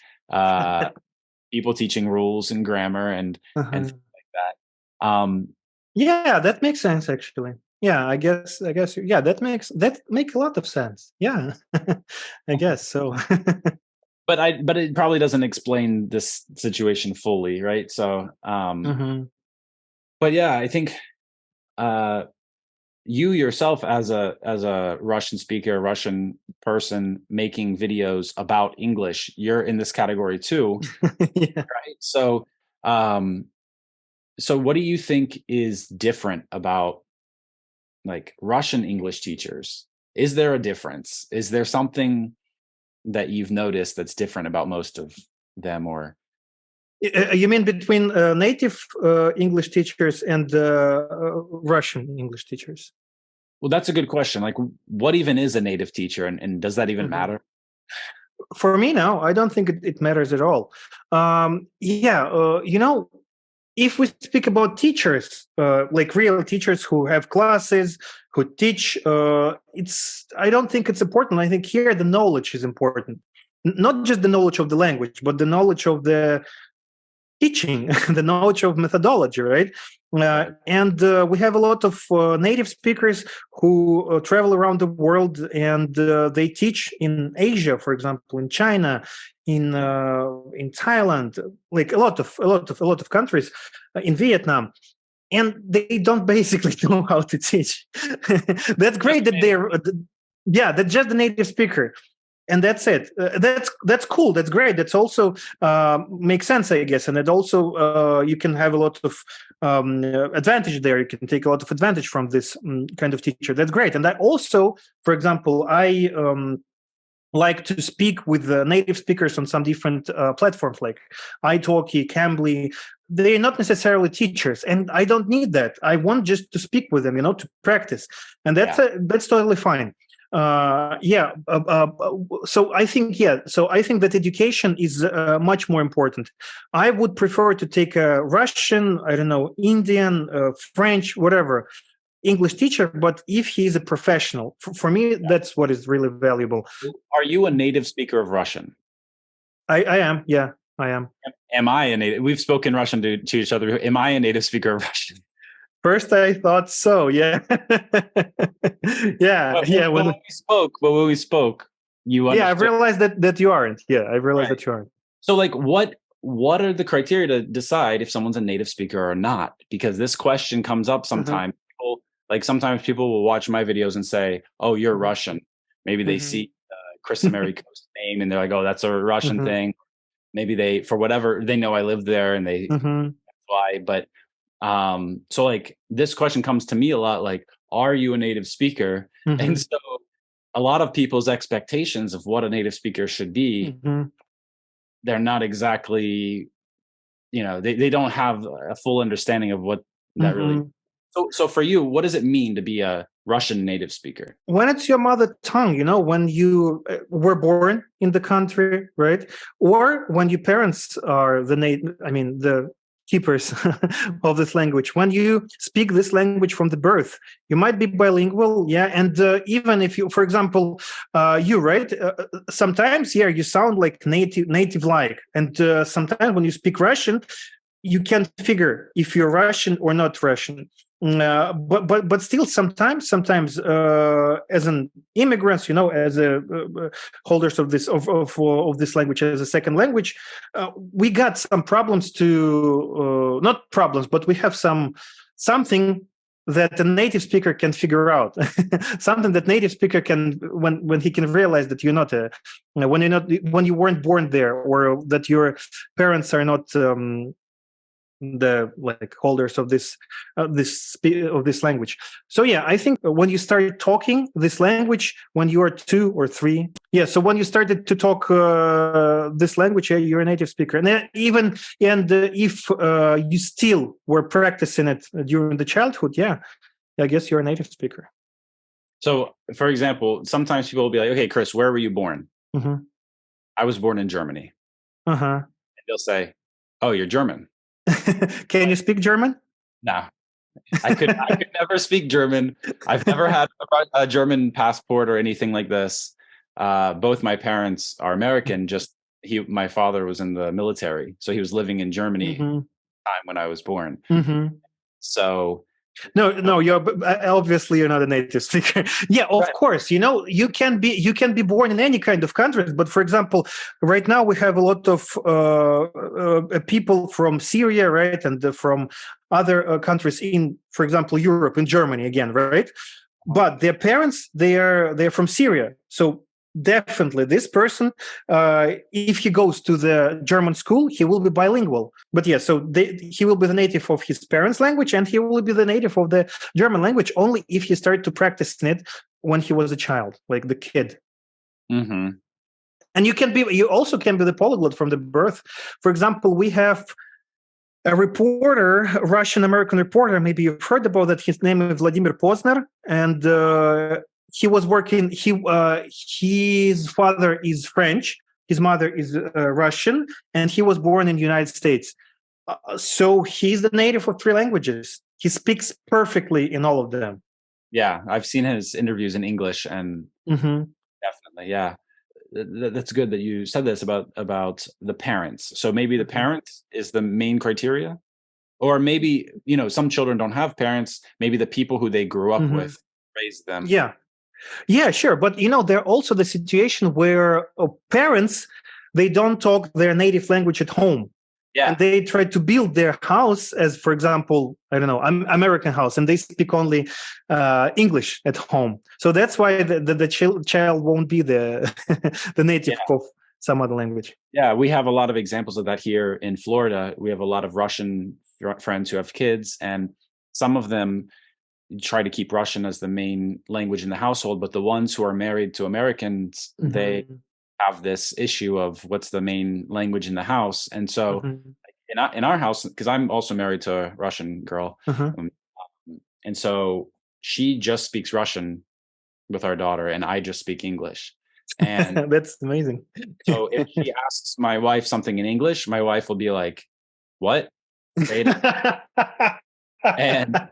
people teaching rules and grammar and things like that. Yeah, that makes sense, actually. Yeah, I guess yeah, that makes a lot of sense. Yeah. I guess so. But it probably doesn't explain this situation fully, right? So but yeah, I think you yourself, as a Russian speaker, Russian person making videos about English, you're in this category too. Right? So so what do you think is different about like Russian English teachers? Is there a difference? Is there something that you've noticed that's different about most of them? Or you mean between native English teachers and Russian English teachers? Well, that's a good question. Like, what even is a native teacher, and does that even matter? For me, no, I don't think it matters at all. You know, if we speak about teachers, like real teachers who have classes, who teach, I don't think it's important. I think here the knowledge is important. Not just the knowledge of the language, but the knowledge of the teaching, the knowledge of methodology, right? And we have a lot of native speakers who travel around the world, and they teach in Asia, for example, in China, in Thailand, like a lot of countries, in Vietnam, and they don't basically know how to teach. That's great that they're, that's just the native speaker. And that's it. That's cool. That's great. That's also makes sense, I guess. And it also you can have a lot of advantage there. You can take a lot of advantage from this kind of teacher. That's great. And I also, for example, I like to speak with native speakers on some different platforms like italki, Cambly. They're not necessarily teachers, and I don't need that. I want just to speak with them, to practice, and that's totally fine. So I think that education is much more important. I would prefer to take a Russian, I don't know, Indian, French, whatever, English teacher, but if he is a professional, for me, that's what is really valuable. Are you a native speaker of Russian? I am. Yeah, I am. Am I a native? We've spoken Russian to each other. Am I a native speaker of Russian? First, I thought so. Yeah, When we spoke, you understood. Yeah, I realized that you aren't. Yeah, I realized that you aren't. So, like, what are the criteria to decide if someone's a native speaker or not? Because this question comes up sometimes. Sometimes people will watch my videos and say, "Oh, you're Russian." Maybe they see Chris Americo's name and they're like, "Oh, that's a Russian thing." Maybe they, for whatever, they know I live there and they fly. But so like this question comes to me a lot, like, are you a native speaker? And so a lot of people's expectations of what a native speaker should be, they're not exactly, they don't have a full understanding of what that really. So for you, what does it mean to be a Russian native speaker? When it's your mother tongue, when you were born in the country, right? Or when your parents are the keepers of this language. When you speak this language from the birth, you might be bilingual, and even if you, for example, sometimes, you sound like native-like, and sometimes when you speak Russian, you can't figure if you're Russian or not Russian. But still, sometimes as an immigrants, as a holders of this of this language as a second language, we got some problems to not problems, but we have something that a native speaker can figure out. Something that native speaker can, when he can realize that you're not when you weren't born there, or that your parents are not the holders of this language. So I think when you start talking this language when you are 2 or 3, so when you started to talk this language, you're a native speaker. And if you still were practicing it during the childhood, I guess you're a native speaker. So, for example, sometimes people will be like, "Okay, Chris, where were you born?" I was born in Germany. And they'll say, "Oh, you're German." Can you speak German? No, I could never speak German. I've never had a German passport or anything like this. Both my parents are American. My father was in the military, so he was living in Germany time when I was born. So no, you're not a native speaker. Of course, you can be born in any kind of country. But for example, right now we have a lot of people from Syria, right, and from other countries in, for example, Europe, in Germany again, right. But their parents, they're from Syria, so definitely this person, if he goes to the German school, he will be bilingual. But he will be the native of his parents' language, and he will be the native of the German language only if he started to practice it when he was a child, like the kid. And you also can be the polyglot from the birth. For example, we have a reporter, Russian-American reporter, maybe you've heard about that. His name is Vladimir Posner, and he was working. His father is French, his mother is Russian, and he was born in the United States. So he's the native of 3 languages. He speaks perfectly in all of them. Yeah, I've seen his interviews in English, and definitely, that's good that you said this about the parents. So maybe the parents is the main criteria, or maybe some children don't have parents. Maybe the people who they grew up with raised them. Yeah, sure. But there are also the situation where parents, they don't talk their native language at home. Yeah. And they try to build their house as, for example, I don't know, American house, and they speak only English at home. So that's why the child won't be the native of some other language. Yeah, we have a lot of examples of that here in Florida. We have a lot of Russian friends who have kids, and some of them try to keep Russian as the main language in the household. But the ones who are married to Americans, they have this issue of what's the main language in the house. And so in our house, because I'm also married to a Russian girl, and so she just speaks Russian with our daughter, and I just speak English. And that's amazing. So if she asks my wife something in English, my wife will be like, "What?" And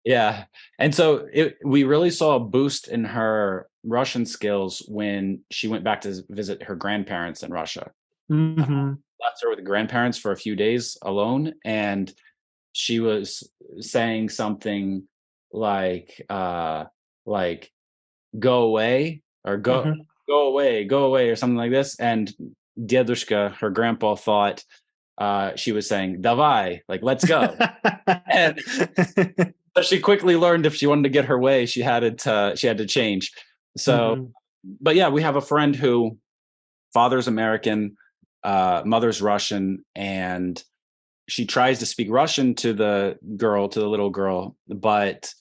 yeah, and so we really saw a boost in her Russian skills when she went back to visit her grandparents in Russia. Left her with the grandparents for a few days alone, and she was saying something like "go away" or "go away" or something like this. And Dedushka, her grandpa, thought she was saying "davai," like "let's go." And so she quickly learned if she wanted to get her way, she had to change. So, but yeah, we have a friend who father's American, mother's Russian, and she tries to speak Russian to the little girl, but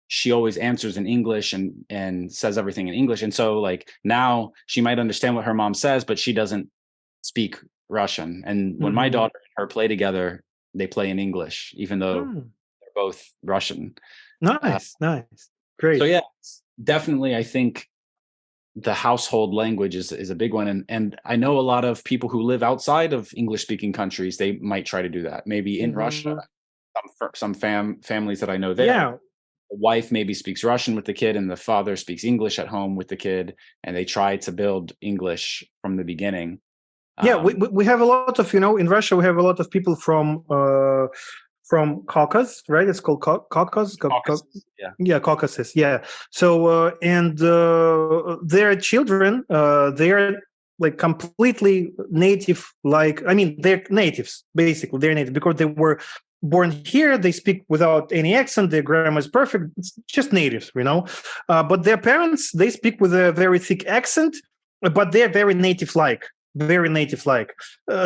she always answers in English and says everything in English. And so like now she might understand what her mom says, but she doesn't speak Russian. And when my daughter and her play together, they play in English, even though they're both Russian. Nice. Great. So yeah, definitely I think the household language is a big one. And I know a lot of people who live outside of English speaking countries, they might try to do that. Maybe in Russia, some families that I know there. Yeah. The wife maybe speaks Russian with the kid and the father speaks English at home with the kid, and they try to build English from the beginning. Yeah, we have a lot of, in Russia, we have a lot of people from Caucasus, right? It's called Caucasus. Yeah, Caucasus. Yeah. So and their children, they're like completely native. They're natives basically. They're native because they were born here. They speak without any accent. Their grammar is perfect. It's just natives, But their parents, they speak with a very thick accent, but they're very native-like.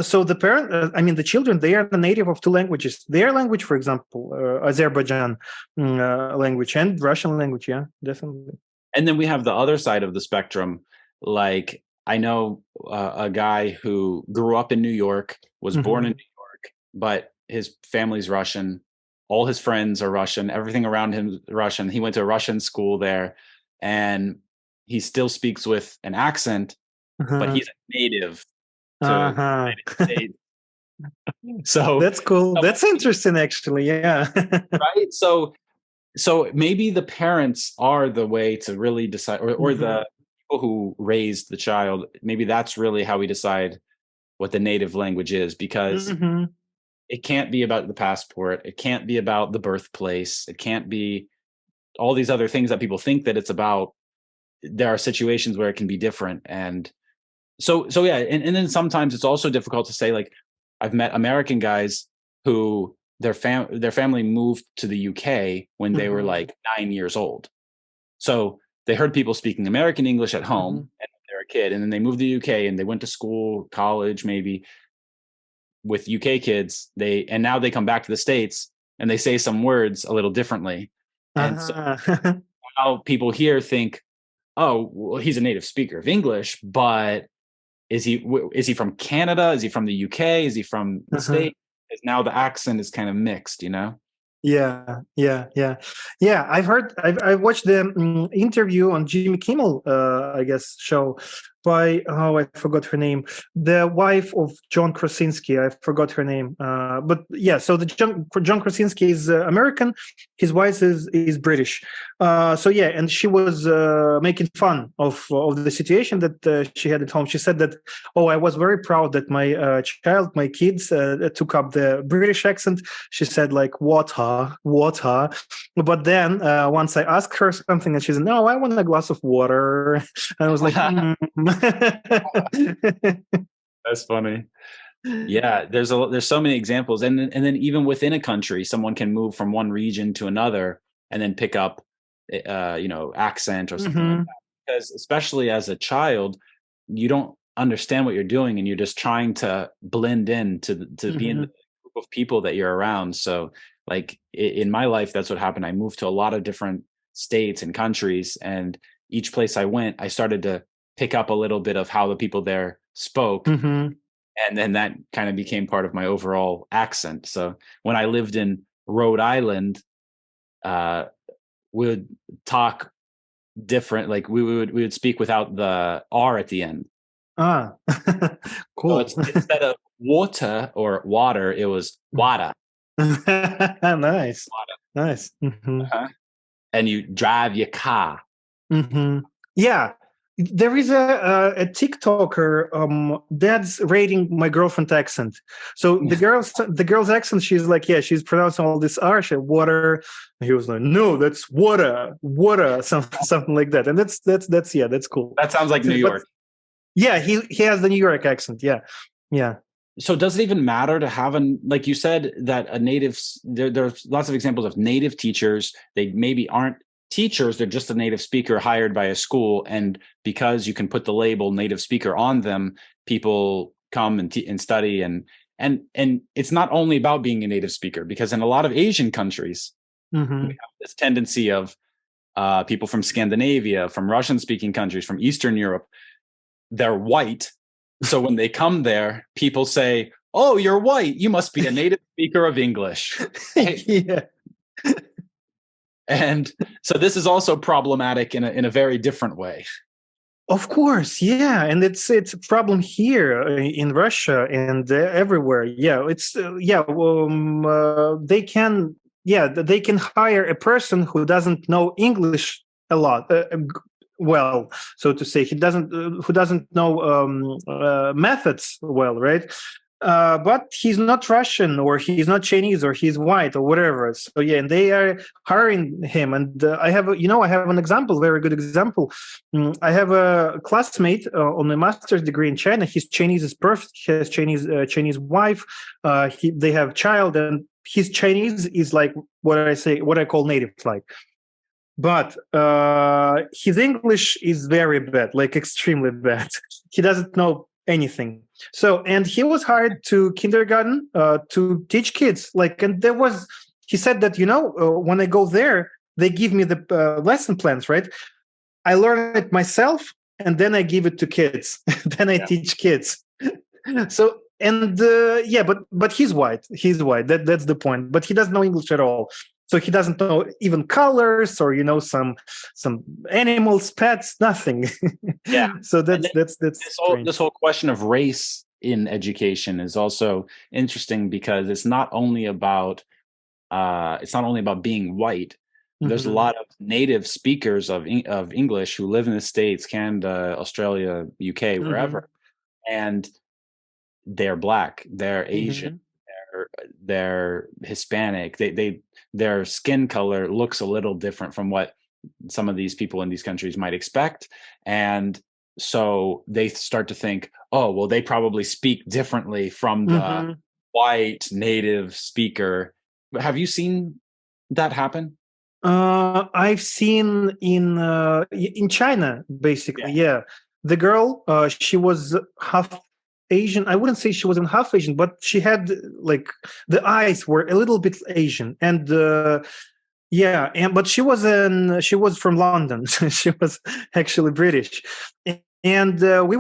So the children, they are the native of two languages. Their language, for example, Azerbaijan language and Russian language. Yeah, definitely. And then we have the other side of the spectrum. Like I know a guy who grew up in New York, was born in New York, but his family's Russian. All his friends are Russian. Everything around him is Russian. He went to a Russian school there, and he still speaks with an accent, but he's a native to the United States. So that's cool. That's interesting, actually. Yeah. Right. So maybe the parents are the way to really decide, or the people who raised the child. Maybe that's really how we decide what the native language is, because it can't be about the passport. It can't be about the birthplace. It can't be all these other things that people think that it's about. There are situations where it can be different. And so yeah. And then sometimes it's also difficult to say, like, I've met American guys who their family moved to the UK when they were like 9 years old. So they heard people speaking American English at home and they were a kid, and then they moved to the UK and they went to school, college, maybe with UK kids. And now they come back to the States and they say some words a little differently. And so now people here think, oh, well, he's a native speaker of English, but is he from Canada? Is he from the UK? Is he from the States? Because now the accent is kind of mixed, Yeah. I've watched the interview on Jimmy Kimmel, I guess, show by, oh, I forgot her name, the wife of John Krasinski. I forgot her name. But yeah, so the John Krasinski is American. His wife is British. So yeah, and she was making fun of the situation that she had at home. She said that, oh, I was very proud that my my kids took up the British accent. She said like water. But then once I asked her something, and she said, no, I want a glass of water. And I was like, That's funny. Yeah, there's so many examples, and then even within a country, someone can move from one region to another and then pick up, accent or something like that. Because especially as a child, you don't understand what you're doing, and you're just trying to blend in to be in the group of people that you're around. So, like in my life, that's what happened. I moved to a lot of different states and countries, and each place I went, I started to pick up a little bit of how the people there spoke. And then that kind of became part of my overall accent. So when I lived in Rhode Island, we would talk different. Like we would speak without the R at the end. Ah, cool. So instead of water or water, it was wada. Nice. Wada. Nice. And you drive your car. Yeah. There is a TikToker that's rating my girlfriend accent. So the girl's accent, she's like, yeah, she's pronouncing all this R, she water. And he was like, no, that's water, something like that. And that's cool. That sounds like New York. Yeah, he has the New York accent. Yeah. So does it even matter to have like you said, that a native, there's lots of examples of native teachers. They maybe aren't teachers, they're just a native speaker hired by a school, and because you can put the label native speaker on them, people come and study, and it's not only about being a native speaker, because in a lot of Asian countries, we have this tendency of people from Scandinavia, from Russian speaking countries, from Eastern Europe, they're white. So when they come there, people say, oh, you're white, you must be a native speaker of English. Yeah. And so this is also problematic in a very different way. Of course, yeah, and it's a problem here in Russia and everywhere. Yeah, it's they can hire a person who doesn't know English a lot. Well, so to say, who doesn't know methods well, right? But he's not Russian, or he's not Chinese, or he's white, or whatever. So yeah, and they are hiring him. And I have an example, very good example. I have a classmate on a master's degree in China. His Chinese is perfect. He has Chinese wife. They have child, and his Chinese is like what I call native, like. But his English is very bad, like extremely bad. He doesn't know anything. So, and he was hired to kindergarten to teach kids. Like, and he said that, when I go there, they give me the lesson plans, right? I learn it myself, and then I give it to kids. Then I teach kids. So, and but he's white. That's the point. But he doesn't know English at all. So he doesn't know even colors or some animals, pets, nothing. Yeah. So that's this whole question of race in education is also interesting, because it's not only about being white. There's a lot of native speakers of English who live in the States, Canada, Australia, UK, wherever, and they're Black, they're Asian, they're Hispanic. Their skin color looks a little different from what some of these people in these countries might expect. And so they start to think, oh, well, they probably speak differently from the white native speaker. Have you seen that happen? I've seen in China, basically. Yeah. The girl, she was half Asian. I wouldn't say she wasn't half Asian, but she had like the eyes were a little bit Asian, and but she was from London. She was actually British, and we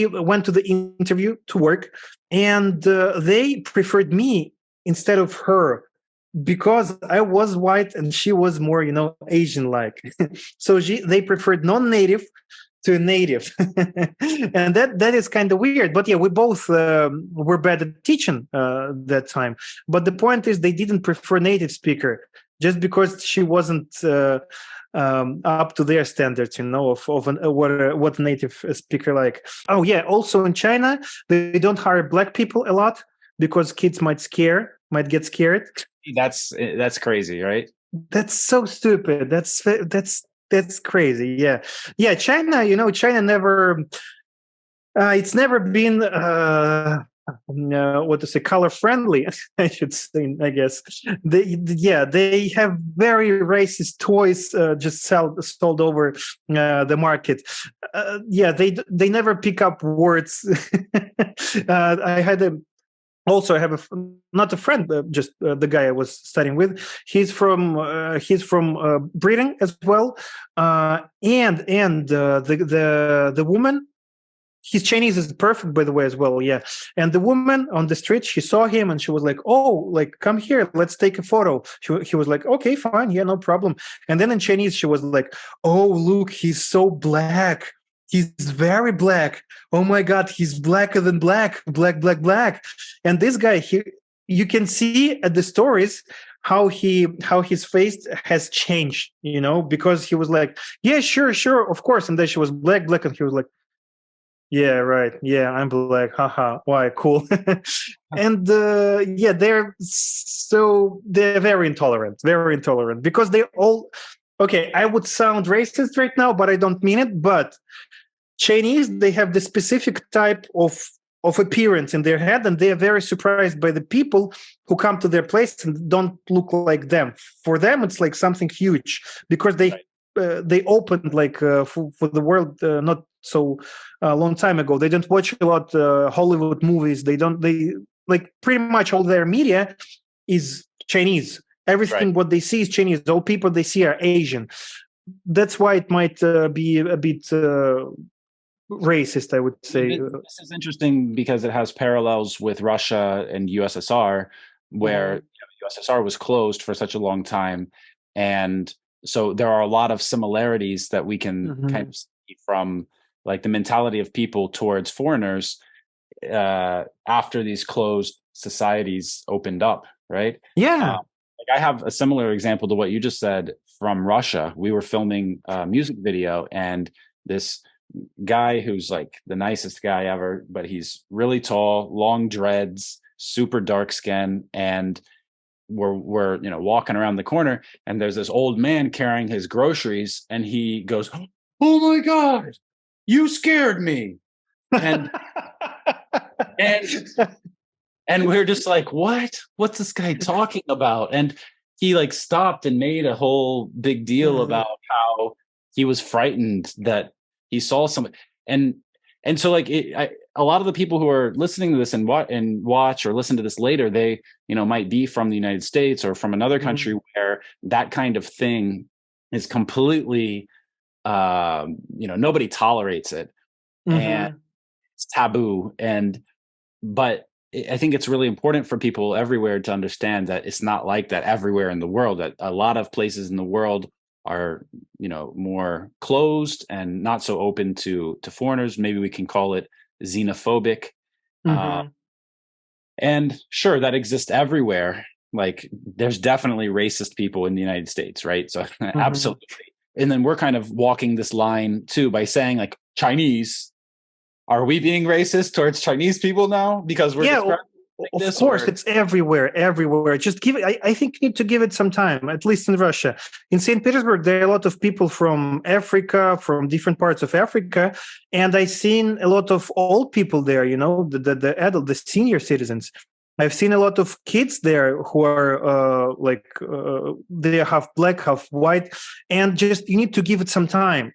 went to the interview to work, and they preferred me instead of her, because I was white and she was more, Asian-like. So they preferred non-native to a native. And that is kind of weird. But yeah, we both were bad at teaching that time. But the point is, they didn't prefer native speaker just because she wasn't up to their standards, what native speaker like. Oh yeah, also in China, they don't hire black people a lot because kids might get scared. That's crazy, right? That's so stupid. That's crazy. Yeah. China, China never. It's never been what to say, color friendly. I should say. I guess they have very racist toys just sold over the market. They never pick up words. I have not a friend, just the guy I was studying with. He's from Britain as well, and the woman. His Chinese is perfect, by the way, as well. Yeah, and the woman on the street, she saw him and she was like, "Oh, like come here, let's take a photo." He was like, "Okay, fine, yeah, no problem." And then in Chinese, she was like, "Oh, look, he's so black. He's very black. Oh my God, he's blacker than black, black, black, black." And this guy, you can see at the stories how his face has changed, because he was like, "Yeah, sure, of course." And then she was black, and he was like, "Yeah, right. Yeah, I'm black. Haha. Why? Cool." And they're very intolerant because they all. Okay, I would sound racist right now, but I don't mean it. But Chinese, they have the specific type of appearance in their head, and they are very surprised by the people who come to their place and don't look like them. For them, it's like something huge because they opened for the world not so long time ago. They don't watch a lot Hollywood movies. They like pretty much all their media is Chinese. Everything what they see is Chinese. All people they see are Asian. That's why it might be a bit racist, I would say. This is interesting because it has parallels with Russia and USSR, where USSR was closed for such a long time, and so there are a lot of similarities that we can kind of see from like the mentality of people towards foreigners after these closed societies opened up, right? Yeah. I have a similar example to what you just said from Russia. We were filming a music video, and this guy who's like the nicest guy ever, but he's really tall, long dreads, super dark skin, and we're walking around the corner, and there's this old man carrying his groceries, and he goes, "Oh my God, you scared me," and and we're just like, what's this guy talking about? And he like stopped and made a whole big deal about how he was frightened that he saw somebody. And so like a lot of the people who are listening to this and watch or listen to this later, they, might be from the United States or from another country where that kind of thing is completely, nobody tolerates it and it's taboo. But I think it's really important for people everywhere to understand that it's not like that everywhere in the world, that a lot of places in the world are, more closed and not so open to foreigners. Maybe we can call it xenophobic. And sure, that exists everywhere. Like there's definitely racist people in the United States, right? So absolutely. And then we're kind of walking this line too by saying like Chinese. Are we being racist towards Chinese people now because we're describing of course, it's everywhere. Just give it. I think you need to give it some time. At least in Russia, in St. Petersburg, there are a lot of people from Africa, from different parts of Africa, and I've seen a lot of old people there. The adult, the senior citizens. I've seen a lot of kids there who are they are half black, half white, and just you need to give it some time.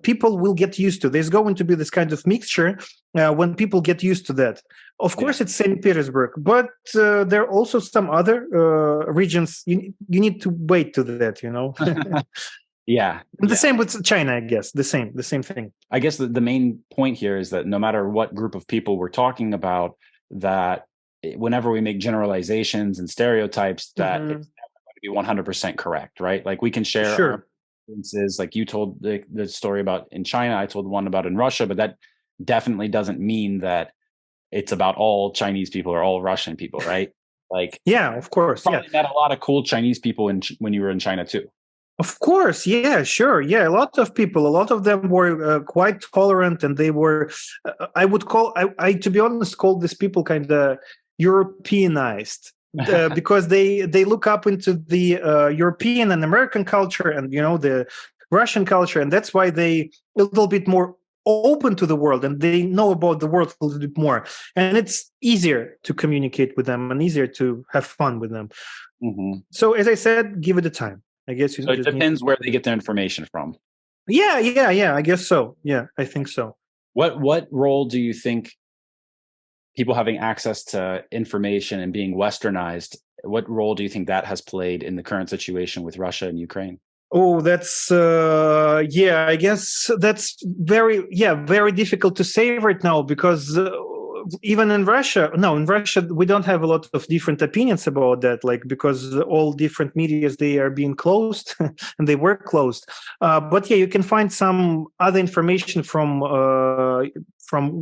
People will get used to. There's going to be this kind of mixture when people get used to that. Of course, it's St. Petersburg, but there are also some other regions. You need to wait to that. Yeah. And the same with China, I guess. The same thing. I guess the main point here is that no matter what group of people we're talking about, that whenever we make generalizations and stereotypes, that it's never going to be 100% correct, right? Like we can share experiences. Like you told the story about in China, I told one about in Russia, but that definitely doesn't mean that it's about all Chinese people or all Russian people, right? Like, Yeah, of course. Yeah. probably met a lot of cool Chinese people when you were in China too. Of course, yeah, sure, yeah. A lot of people, a lot of them were quite tolerant, and they were. I would call, I to be honest, call these people kind of Europeanized because they look up into the European and American culture, and the Russian culture, and that's why they a little bit more open to the world, and they know about the world a little bit more, and it's easier to communicate with them and easier to have fun with them. Mm-hmm. So, as I said, give it a time. I guess so it depends where they get their information from. Yeah. I guess so. Yeah, I think so. What role do you think people having access to information and being westernized? What role do you think that has played in the current situation with Russia and Ukraine? Oh, that's I guess that's very difficult to say right now because even in Russia we don't have a lot of different opinions about that, like because all different medias, they are being closed and they were closed. But yeah, you can find some other information from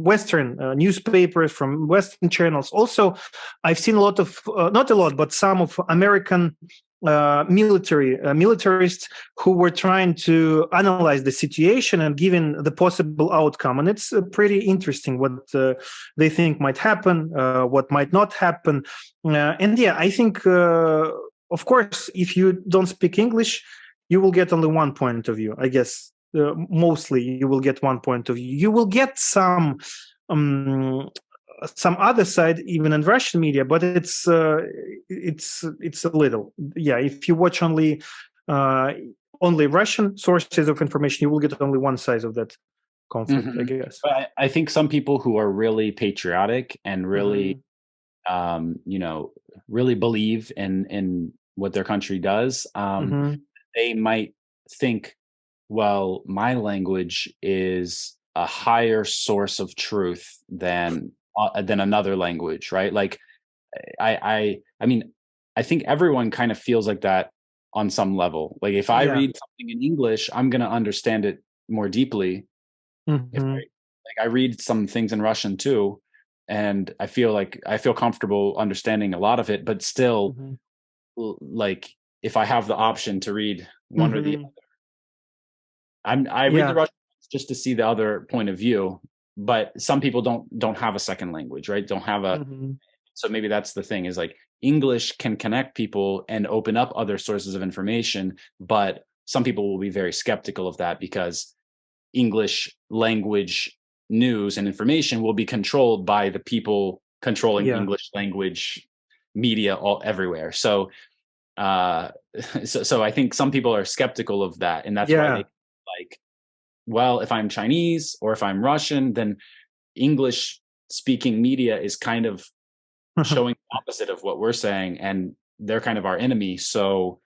Western newspapers, from Western channels. Also, I've seen a lot of not a lot, but some of American militarists who were trying to analyze the situation and giving the possible outcome, and it's pretty interesting what they think might happen, what might not happen. And yeah, I think of course, if you don't speak English, you will get only one point of view, I guess. Mostly you will get one point of view. You will get some other side even in Russian media, but it's a little, yeah. If you watch only Russian sources of information, you will get only one side of that conflict. Mm-hmm. I guess. But I think some people who are really patriotic and really, really believe in what their country does, they might think, well, my language is a higher source of truth than another language, right? Like I mean, I think everyone kind of feels like that on some level. Like if I read something in English, I'm going to understand it more deeply. If I read some things in Russian too, and I feel comfortable understanding a lot of it, but still, like if I have the option to read one or the other, I read the Russian just to see the other point of view. But some people don't have a second language, right? Don't have a so maybe that's the thing, is like English can connect people and open up other sources of information, but some people will be very skeptical of that because English language news and information will be controlled by the people controlling English language media everywhere. So so I think some people are skeptical of that, and that's why they like, well, if I'm Chinese or if I'm Russian, then English speaking media is kind of showing the opposite of what we're saying, and they're kind of our enemy. So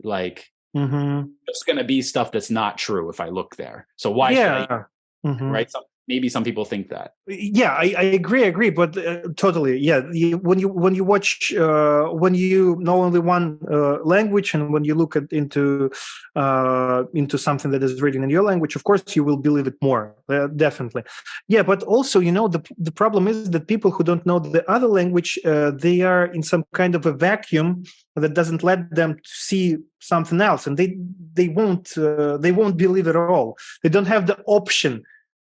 like, there's going to be stuff that's not true if I look there. So why should I? Right? Maybe some people think that. Yeah, I agree, but totally. Yeah, when you watch, when you know only one language, and when you look into something that is written in your language, of course you will believe it more. Definitely. Yeah, but also, the problem is that people who don't know the other language, they are in some kind of a vacuum that doesn't let them see something else, and they won't believe it at all. They don't have the option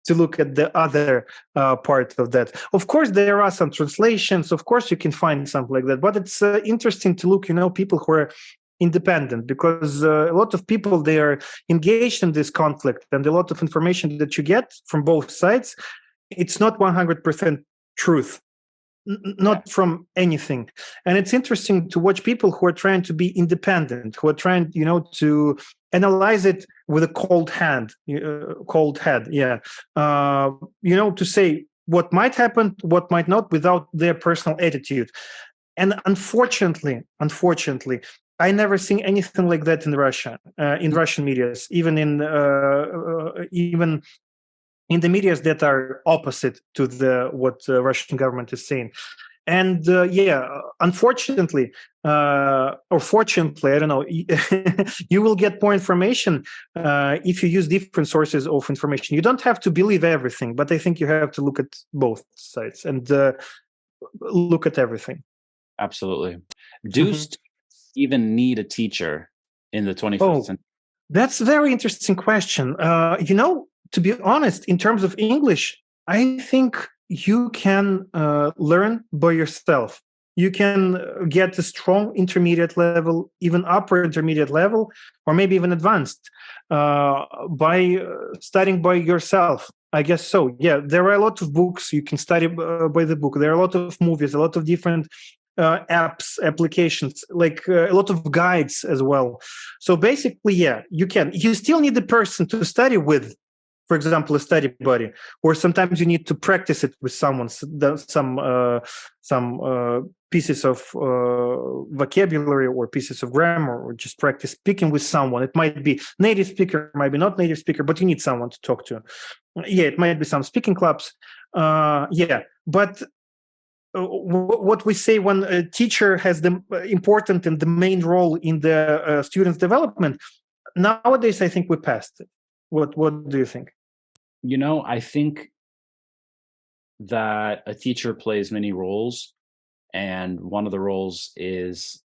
to look at the other part of that. Of course, there are some translations. Of course, you can find something like that. But it's interesting to look, people who are independent, because a lot of people, they are engaged in this conflict, and a lot of information that you get from both sides, it's not 100% truth. Not from anything. And it's interesting to watch people who are trying to be independent, who are trying, to analyze it with a cold head, to say what might happen, what might not, without their personal attitude. And unfortunately, I never seen anything like that in Russia, in Russian medias, even in the medias that are opposite to what the Russian government is saying. And unfortunately, or fortunately, I don't know, you will get more information if you use different sources of information. You don't have to believe everything, but I think you have to look at both sides and look at everything. Absolutely. Do students even need a teacher in the 21st century? That's a very interesting question. To be honest, in terms of English, I think you can learn by yourself. You can get a strong intermediate level, even upper intermediate level, or maybe even advanced by studying by yourself. I guess so. Yeah, there are a lot of books you can study by the book. There are a lot of movies, a lot of different apps, applications, like a lot of guides as well. So basically, yeah, you can. You still need the person to study with, for example, a study buddy, or sometimes you need to practice it with someone, some pieces of vocabulary or pieces of grammar, or just practice speaking with someone. It might be native speaker, might be not native speaker, but you need someone to talk to. Yeah, it might be some speaking clubs. But what we say when a teacher has the important and the main role in the student's development, nowadays I think we passed it. What do you think? I think that a teacher plays many roles, and one of the roles is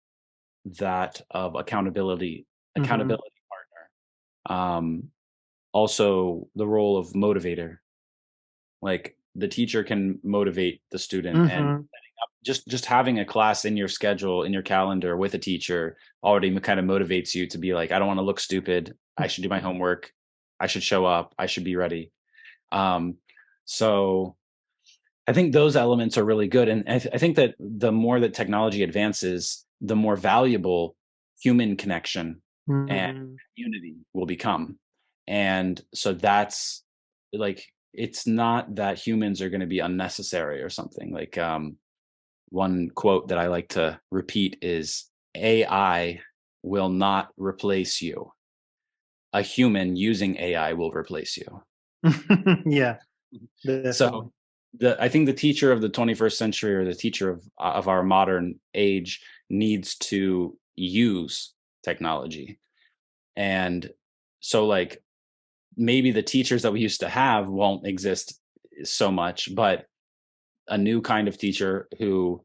that of accountability partner. Also the role of motivator. Like the teacher can motivate the student, and just having a class in your schedule, in your calendar with a teacher already kind of motivates you to be like, I don't want to look stupid. I should do my homework. I should show up. I should be ready. So I think those elements are really good. And I think that the more that technology advances, the more valuable human connection and community will become. And so that's like, it's not that humans are going to be unnecessary or something. Like one quote that I like to repeat is, AI will not replace you. A human using AI will replace you. Yeah. Definitely. So I think the teacher of the 21st century, or the teacher of our modern age, needs to use technology. And so like maybe the teachers that we used to have won't exist so much, but a new kind of teacher who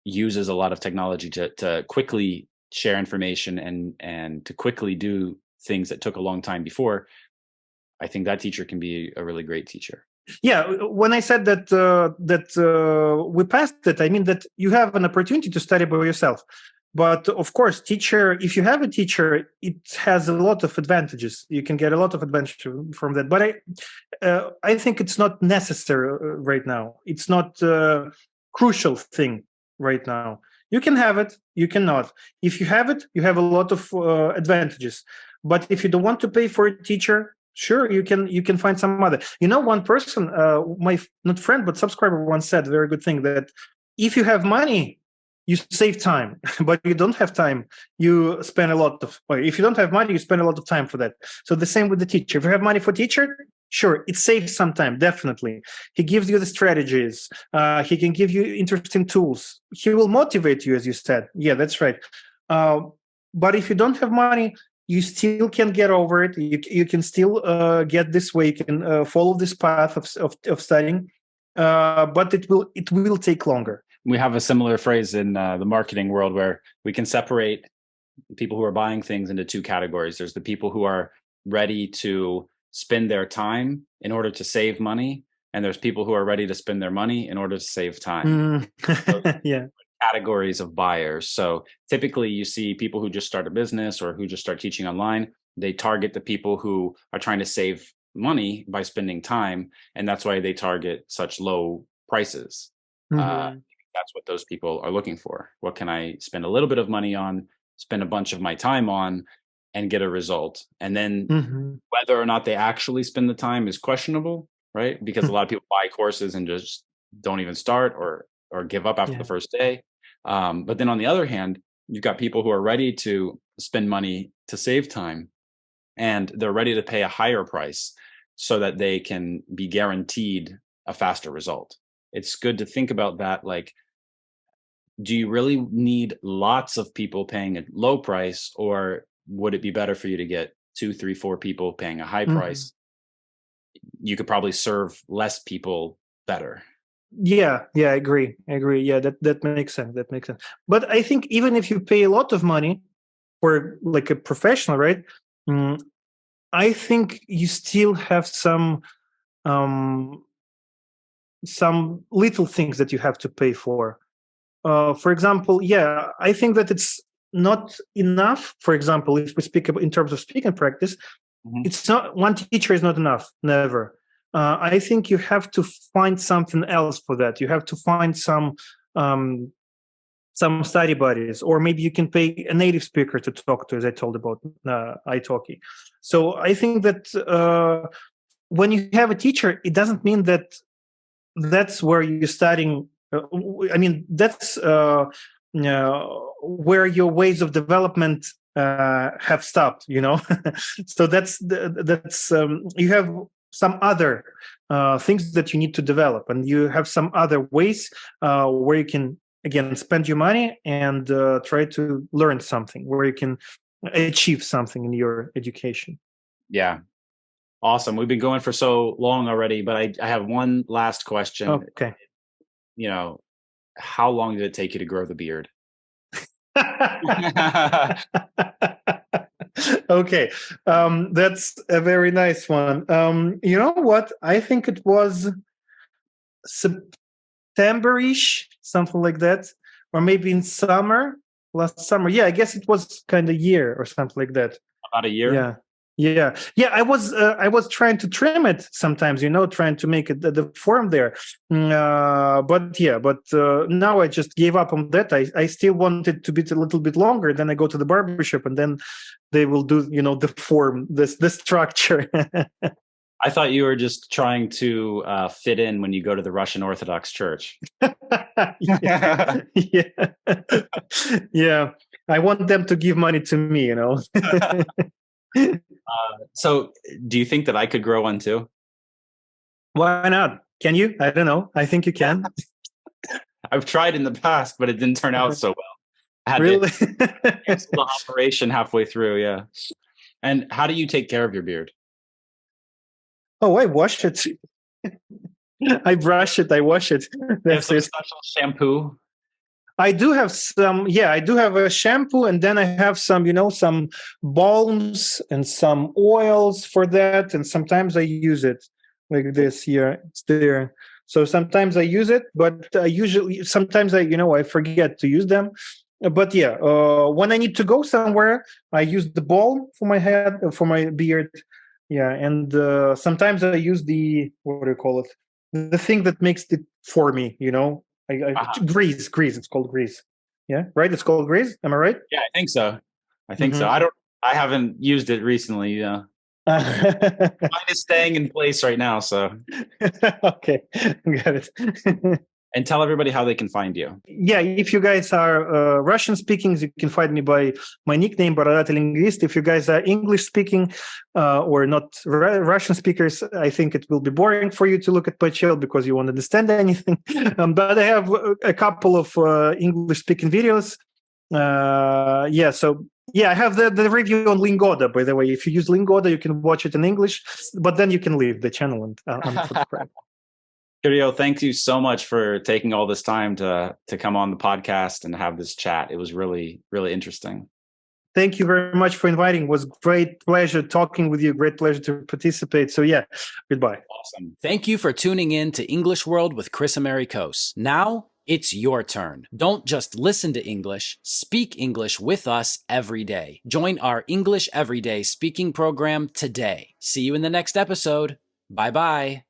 uses a lot of technology to quickly share information and to quickly do things that took a long time before, I think that teacher can be a really great teacher. Yeah, when I said that we passed it, I mean that you have an opportunity to study by yourself. But of course, if you have a teacher, it has a lot of advantages. You can get a lot of advantage from that. But I think it's not necessary right now. It's not a crucial thing right now. You can have it, you cannot. If you have it, you have a lot of advantages. But if you don't want to pay for a teacher, sure, you can find some other. One person, my not friend but subscriber, once said a very good thing, that if you have money, you save time, but you don't have time, you spend a lot of. Or if you don't have money, you spend a lot of time for that. So the same with the teacher. If you have money for teacher, sure, it saves some time, definitely. He gives you the strategies. He can give you interesting tools. He will motivate you, as you said. Yeah, that's right. But if you don't have money, you still can get over it. You can still get this way. You can follow this path of studying, but it will take longer. We have a similar phrase in the marketing world where we can separate people who are buying things into two categories. There's the people who are ready to spend their time in order to save money, and there's people who are ready to spend their money in order to save time. Yeah. Categories of buyers. So typically you see people who just start a business or who just start teaching online. They target the people who are trying to save money by spending time, and that's why they target such low prices. That's what those people are looking for. What can I spend a little bit of money on, spend a bunch of my time on, and get a result? And then whether or not they actually spend the time is questionable, right? Because a lot of people buy courses and just don't even start or give up after the first day. But then on the other hand, you've got people who are ready to spend money to save time, and they're ready to pay a higher price so that they can be guaranteed a faster result. It's good to think about that. Like, do you really need lots of people paying a low price, or would it be better for you to get 2, 3, 4 people paying a high price? You could probably serve less people better. Yeah, I agree. Yeah, that makes sense. But I think even if you pay a lot of money for like a professional, right? I think you still have um, some little things that you have to pay for. For example, yeah, I think that it's not enough. For example, if we speak in terms of speaking practice, it's not one teacher is not enough. Never. I think you have to find something else for that. You have to find some study buddies, or maybe you can pay a native speaker to talk to, as I told about italki. So I think that when you have a teacher, it doesn't mean that that's where you're studying. I mean, that's where your ways of development have stopped. So that's you have some other things that you need to develop, and you have some other ways where you can again spend your money and try to learn something, where you can achieve something in your education. Yeah. Awesome. We've been going for so long already, but I have one last question. Okay. How long did it take you to grow the beard? Okay. That's a very nice one. You know what? I think it was September-ish, something like that, or maybe in last summer. Yeah, I guess it was kind of year or something like that. About a year? Yeah. I was trying to trim it sometimes, trying to make it the form there. But now I just gave up on that. I still want it to be a little bit longer. Then I go to the barbershop, and then they will do, the form, the structure. I thought you were just trying to fit in when you go to the Russian Orthodox Church. Yeah. I want them to give money to me, So do you think that I could grow one too? Why not? Can you? I don't know. I think you can. I've tried in the past, but it didn't turn out so well. I had Really? to cancel the operation halfway through. Yeah. And how do you take care of your beard? Oh, I wash it. I brush it. I wash it. That's it. Special shampoo. I do have some. Yeah, I do have a shampoo, and then I have some, some balms and some oils for that. And sometimes I use it like this here. It's there. So sometimes I use it, but sometimes I forget to use them. But yeah, when I need to go somewhere, I use the balm for my head, for my beard. Yeah, and sometimes I use what do you call it? The thing that makes it for me, grease. It's called grease. Yeah, right. It's called grease. Am I right? Yeah, I think so. I haven't used it recently. Yeah. Mine is staying in place right now. So. Okay, got it. And tell everybody how they can find you. Yeah, if you guys are Russian speaking, you can find me by my nickname, Bearded Linguist. If you guys are English speaking or not Russian speakers, I think it will be boring for you to look at my channel because you won't understand anything. But I have a couple of English speaking videos. I have the review on Lingoda, by the way. If you use Lingoda, you can watch it in English, but then you can leave the channel and unsubscribe. Kirill, thank you so much for taking all this time to come on the podcast and have this chat. It was really, really interesting. Thank you very much for inviting. It was great pleasure talking with you. Great pleasure to participate. So yeah, goodbye. Awesome. Thank you for tuning in to English World with Chris Americos. Now it's your turn. Don't just listen to English, speak English with us every day. Join our English Everyday speaking program today. See you in the next episode. Bye-bye.